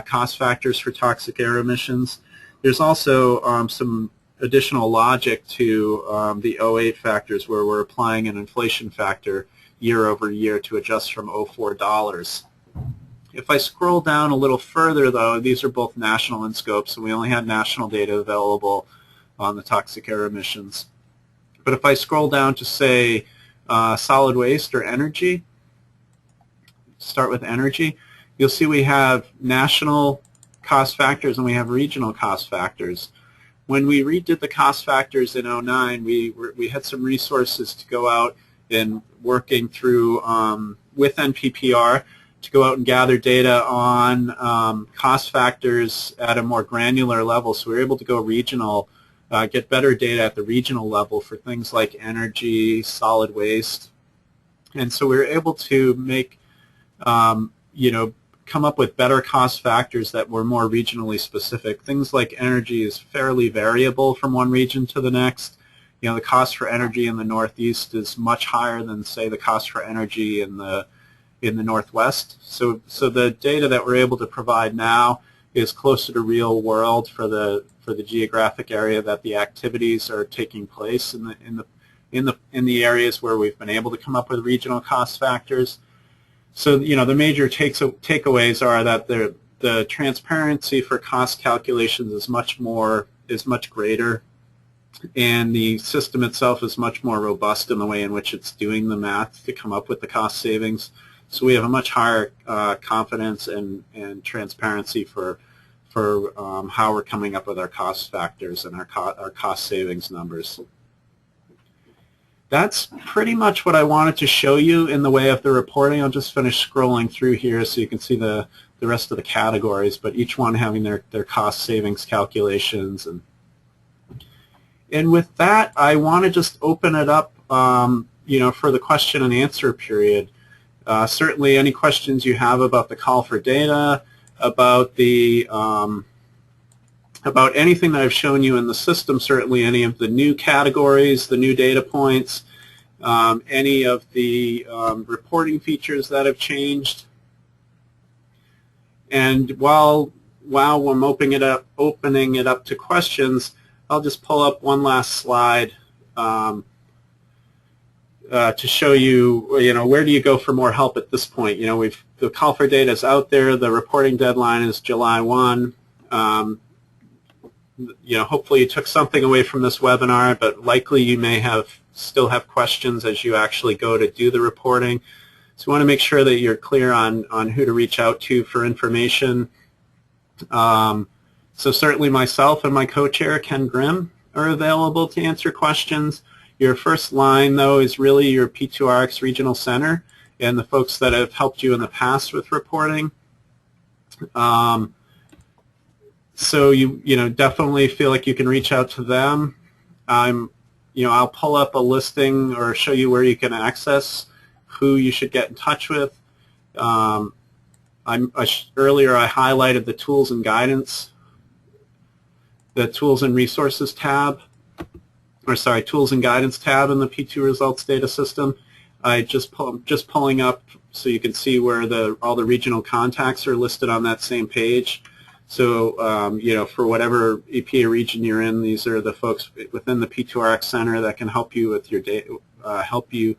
cost factors for toxic air emissions. There's also some additional logic to the 08 factors, where we're applying an inflation factor year over year to adjust from $04. If I scroll down a little further, though, these are both national in scope, so we only had national data available on the toxic air emissions. But if I scroll down to, say, solid waste or energy, start with energy, you'll see we have national cost factors and we have regional cost factors. When we redid the cost factors in 09, we had some resources to go out and working through with NPPR to go out and gather data on cost factors at a more granular level. So we were able to go regional, get better data at the regional level for things like energy, solid waste. And so we were able to make, you know, come up with better cost factors that were more regionally specific. Things like energy is fairly variable from one region to the next. You know, the cost for energy in the Northeast is much higher than, say, the cost for energy in the Northwest. So the data that we're able to provide now is closer to real world for the geographic area that the activities are taking place in the areas where we've been able to come up with regional cost factors. So, you know, the major takeaways are that the transparency for cost calculations is much greater, and the system itself is much more robust in the way in which it's doing the math to come up with the cost savings. So we have a much higher confidence and transparency for how we're coming up with our cost factors and our cost savings numbers. That's pretty much what I wanted to show you in the way of the reporting. I'll just finish scrolling through here so you can see the rest of the categories, but each one having their cost savings calculations. And with that, I want to just open it up you know, for the question and answer period. Certainly any questions you have about the call for data, about about anything that I've shown you in the system, certainly any of the new categories, the new data points, any of the reporting features that have changed. And while I'm opening it up to questions, I'll just pull up one last slide to show you, you know, where do you go for more help at this point? You know, the call for data is out there. The reporting deadline is July 1. You know, hopefully you took something away from this webinar, but likely you may still have questions as you actually go to do the reporting. So we want to make sure that you're clear on who to reach out to for information. So certainly myself and my co-chair, Ken Grimm, are available to answer questions. Your first line, though, is really your P2RX Regional Center and the folks that have helped you in the past with reporting. So you know, definitely feel like you can reach out to them. You know, I'll pull up a listing or show you where you can access who you should get in touch with. Earlier I highlighted the tools and guidance, the tools and resources tab, or sorry, tools and guidance tab in the P2 results data system. I just pulling up so you can see where all the regional contacts are listed on that same page. So, you know, for whatever EPA region you're in, these are the folks within the P2RX Center that can help you with your data, help you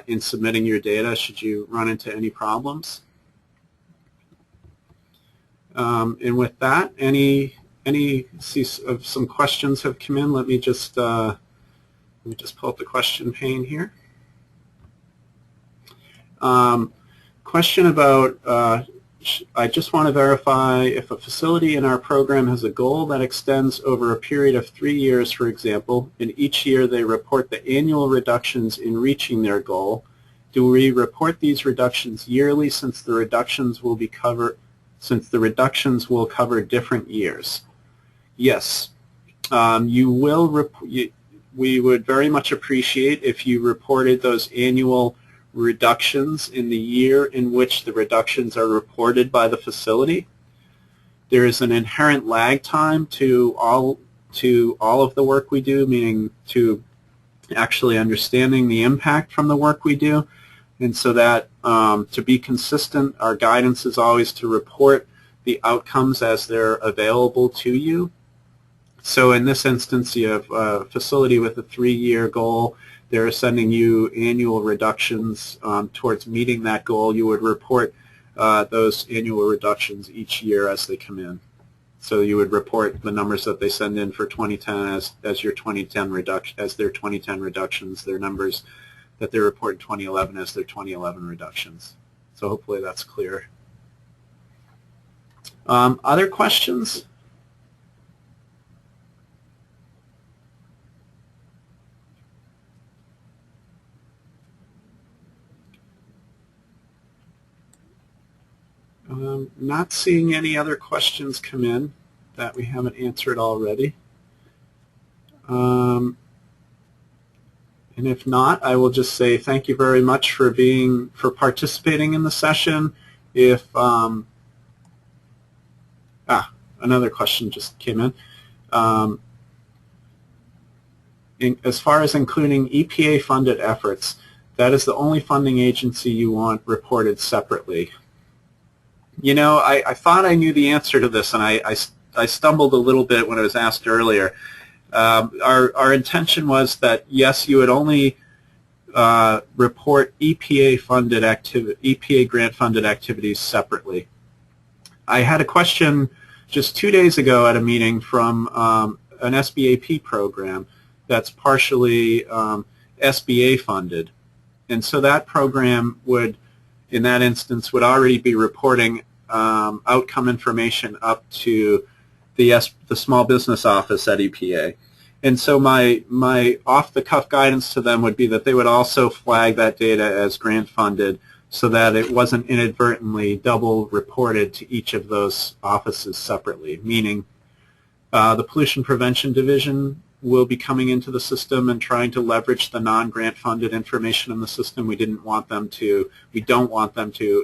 in submitting your data should you run into any problems. And with that, see some questions have come in. Let me just pull up the question pane here. Question about I just want to verify if a facility in our program has a goal that extends over a period of 3 years, for example, and each year they report the annual reductions in reaching their goal. Do we report these reductions yearly since the reductions will cover different years? Yes. You will. We would very much appreciate if you reported those annual reductions in the year in which the reductions are reported by the facility. There is an inherent lag time to all of the work we do, meaning to actually understanding the impact from the work we do. And so that to be consistent, our guidance is always to report the outcomes as they're available to you. So in this instance, you have a facility with a 3-year goal. They're sending you annual reductions towards meeting that goal. You would report those annual reductions each year as they come in. So you would report the numbers that they send in for 2010 as your 2010 reduction, as their 2010 reductions, their numbers that they report in 2011 as their 2011 reductions. So hopefully that's clear. Other questions? Not seeing any other questions come in that we haven't answered already. And if not, I will just say thank you very much for participating in the session if another question just came in. As far as including EPA-funded efforts, that is the only funding agency you want reported separately. You know, I thought I knew the answer to this, and I stumbled a little bit when I was asked earlier. Our intention was that, yes, you would only report EPA-funded EPA grant-funded activities separately. I had a question just 2 days ago at a meeting from an SBAP program that's partially SBA funded. And so that program would, in that instance, would already be reporting outcome information up to the Small Business Office at EPA. And so my off-the-cuff guidance to them would be that they would also flag that data as grant-funded so that it wasn't inadvertently double reported to each of those offices separately, meaning the Pollution Prevention Division will be coming into the system and trying to leverage the non-grant funded information in the system. We don't want them to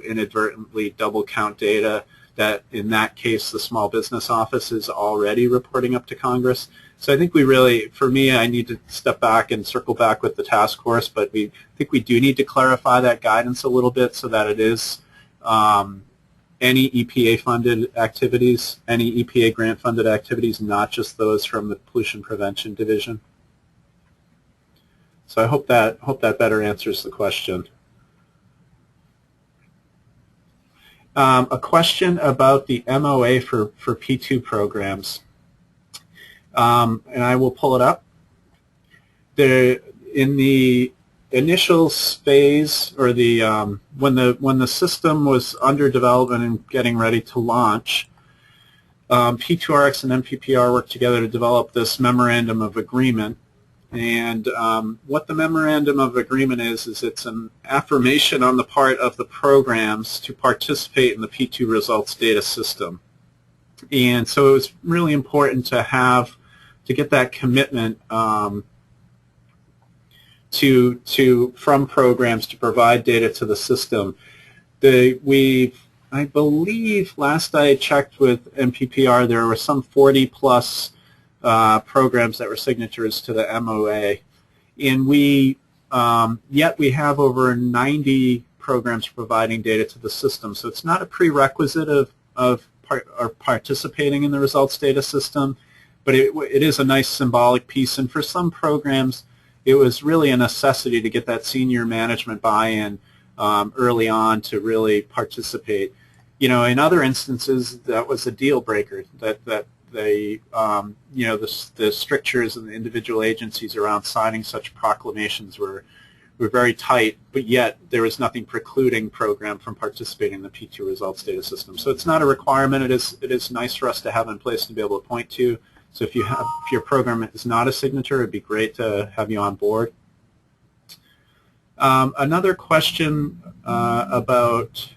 inadvertently double count data that, in that case, the Small Business Office is already reporting up to Congress. So I think we really, for me, I need to step back and circle back with the task force, but I think we do need to clarify that guidance a little bit so that it is any EPA-funded activities, any EPA grant-funded activities, not just those from the Pollution Prevention Division. So I hope that better answers the question. A question about the MOA for P2 programs, and I will pull it up. In the initial phase, or the when the system was under development and getting ready to launch, P2RX and MPPR worked together to develop this memorandum of agreement. And what the memorandum of agreement is it's an affirmation on the part of the programs to participate in the P2 results data system. And so it was really important to get that commitment from programs to provide data to the system. I believe last I checked with MPPR, there were some 40 plus programs that were signatories to the MOA, and yet we have over 90 programs providing data to the system. So it's not a prerequisite of participating in the results data system, but it is a nice symbolic piece. And for some programs, it was really a necessity to get that senior management buy-in early on to really participate. You know, in other instances, that was a deal breaker, that they, the strictures and the individual agencies around signing such proclamations were very tight, but yet there was nothing precluding program from participating in the P2 results data system. So it's not a requirement. It is nice for us to have in place to be able to point to. So if your program is not a signature, it'd be great to have you on board. Another question about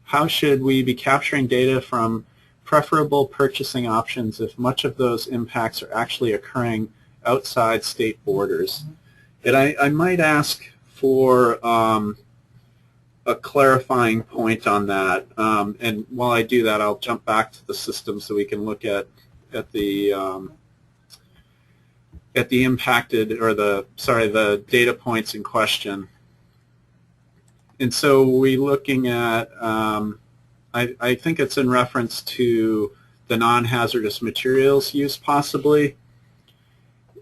how should we be capturing data from preferable purchasing options if much of those impacts are actually occurring outside state borders. And I might ask for a clarifying point on that. And while I do that, I'll jump back to the system so we can look at the impacted, or the data points in question. And so we're looking at, I think it's in reference to the non-hazardous materials use possibly.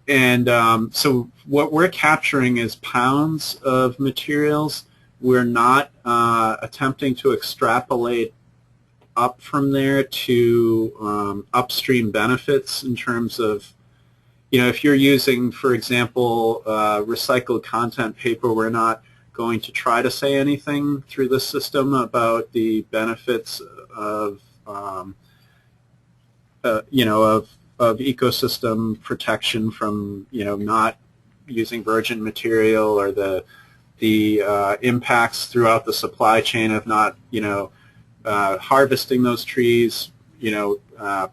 And so what we're capturing is pounds of materials. We're not attempting to extrapolate up from there to upstream benefits in terms of, if you're using, for example, recycled content paper, we're not going to try to say anything through the system about the benefits of of ecosystem protection from not using virgin material, or the impacts throughout the supply chain of not harvesting those trees,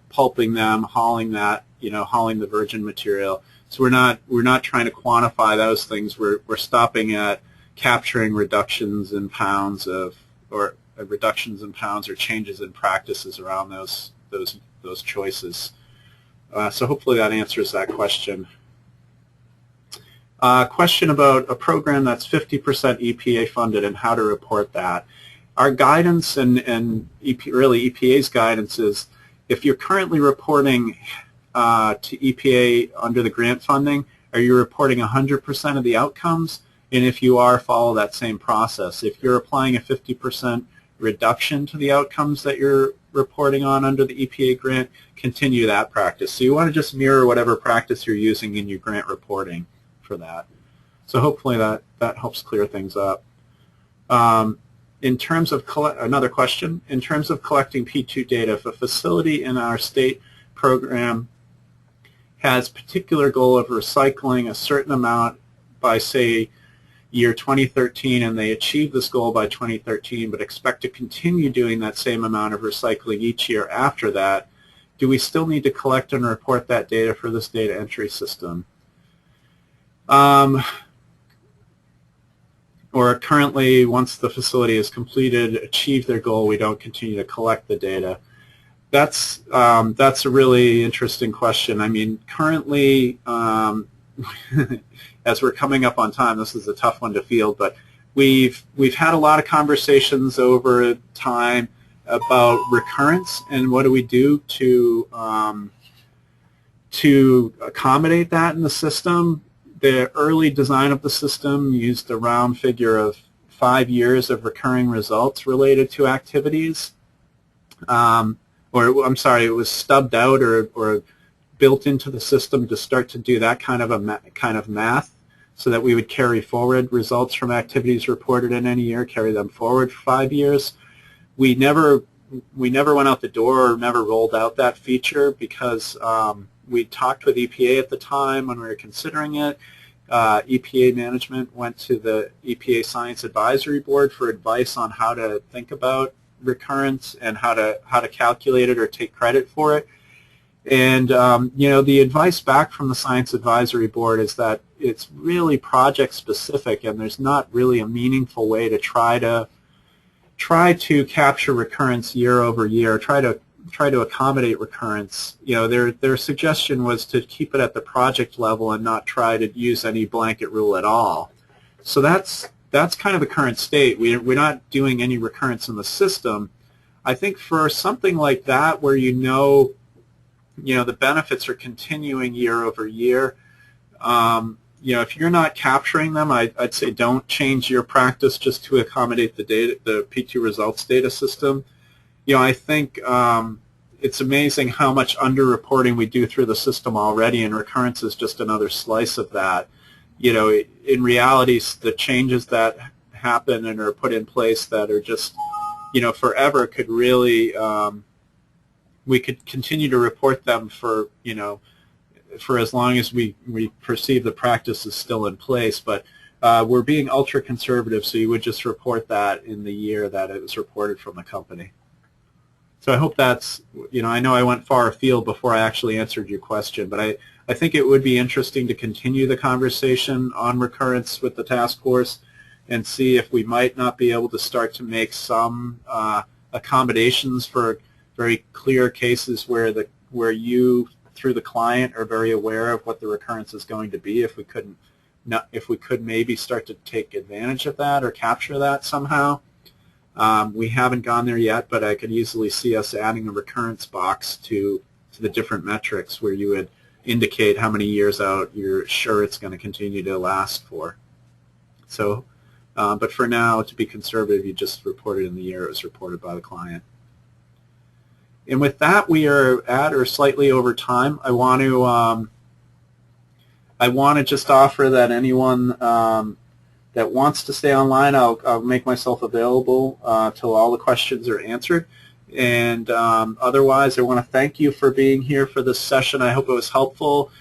pulping them, hauling the virgin material. So we're not trying to quantify those things. We're stopping at capturing reductions in pounds of, or reductions in pounds or changes in practices around those choices. So hopefully that answers that question. Question about a program that's 50% EPA funded and how to report that. Our guidance and really EPA's guidance is if you're currently reporting to EPA under the grant funding, are you reporting 100% of the outcomes? And if you are, follow that same process. If you're applying a 50% reduction to the outcomes that you're reporting on under the EPA grant, continue that practice. So you want to just mirror whatever practice you're using in your grant reporting for that. So hopefully that helps clear things up. In terms of another question, in terms of collecting P2 data, if a facility in our state program has particular goal of recycling a certain amount by, say, year 2013, and they achieve this goal by 2013 but expect to continue doing that same amount of recycling each year after that, do we still need to collect and report that data for this data entry system? Or currently, once the facility is completed, achieved their goal, we don't continue to collect the data? That's a really interesting question. I mean, currently, as we're coming up on time, this is a tough one to field, but we've had a lot of conversations over time about recurrence and what do we do to accommodate that in the system. The early design of the system used a round figure of 5 years of recurring results related to activities. Or I'm sorry, it was stubbed out or built into the system to start to do that kind of math, so that we would carry forward results from activities reported in any year, carry them forward for 5 years. We never went out the door or never rolled out that feature because we talked with EPA at the time when we were considering it. EPA management went to the EPA Science Advisory Board for advice on how to think about recurrence and how to calculate it or take credit for it. And you know, the advice back from the Science Advisory Board is that it's really project specific, and there's not really a meaningful way to try to capture recurrence year over year, try to accommodate recurrence. You know, their suggestion was to keep it at the project level and not try to use any blanket rule at all. So that's kind of the current state. We're not doing any recurrence in the system. I think for something like that, where you know the benefits are continuing year over year, you know, if you're not capturing them, I'd say don't change your practice just to accommodate the data, the P2 results data system. You know, I think it's amazing how much underreporting we do through the system already, and recurrence is just another slice of that. You know, in reality, the changes that happen and are put in place that are just, you know, forever could really, we could continue to report them for, you know, for as long as we perceive the practice is still in place. But we're being ultra conservative, so you would just report that in the year that it was reported from the company. So I hope that's, you know, I know I went far afield before I actually answered your question, but I think it would be interesting to continue the conversation on recurrence with the task force and see if we might not be able to start to make some accommodations for very clear cases where you, through the client, are very aware of what the recurrence is going to be. If we could maybe start to take advantage of that or capture that somehow. We haven't gone there yet, but I could easily see us adding a recurrence box to the different metrics where you would indicate how many years out you're sure it's going to continue to last for. So, but for now, to be conservative, you just report it in the year it was reported by the client. And with that, we are at or slightly over time. I want to just offer that anyone that wants to stay online, I'll make myself available till all the questions are answered. And otherwise, I want to thank you for being here for this session. I hope it was helpful.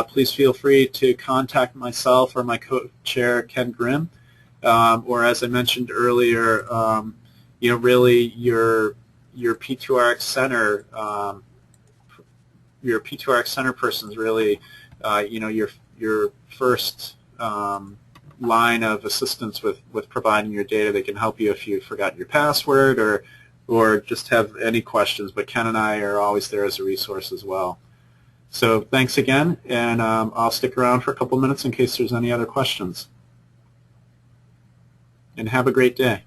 Please feel free to contact myself or my co-chair, Ken Grimm, or as I mentioned earlier, you know, really your P2RX center, your P2RX center person is really, you know, your first line of assistance with providing your data. They can help you if you forgot your password or just have any questions, but Ken and I are always there as a resource as well. So thanks again, and I'll stick around for a couple minutes in case there's any other questions. And have a great day.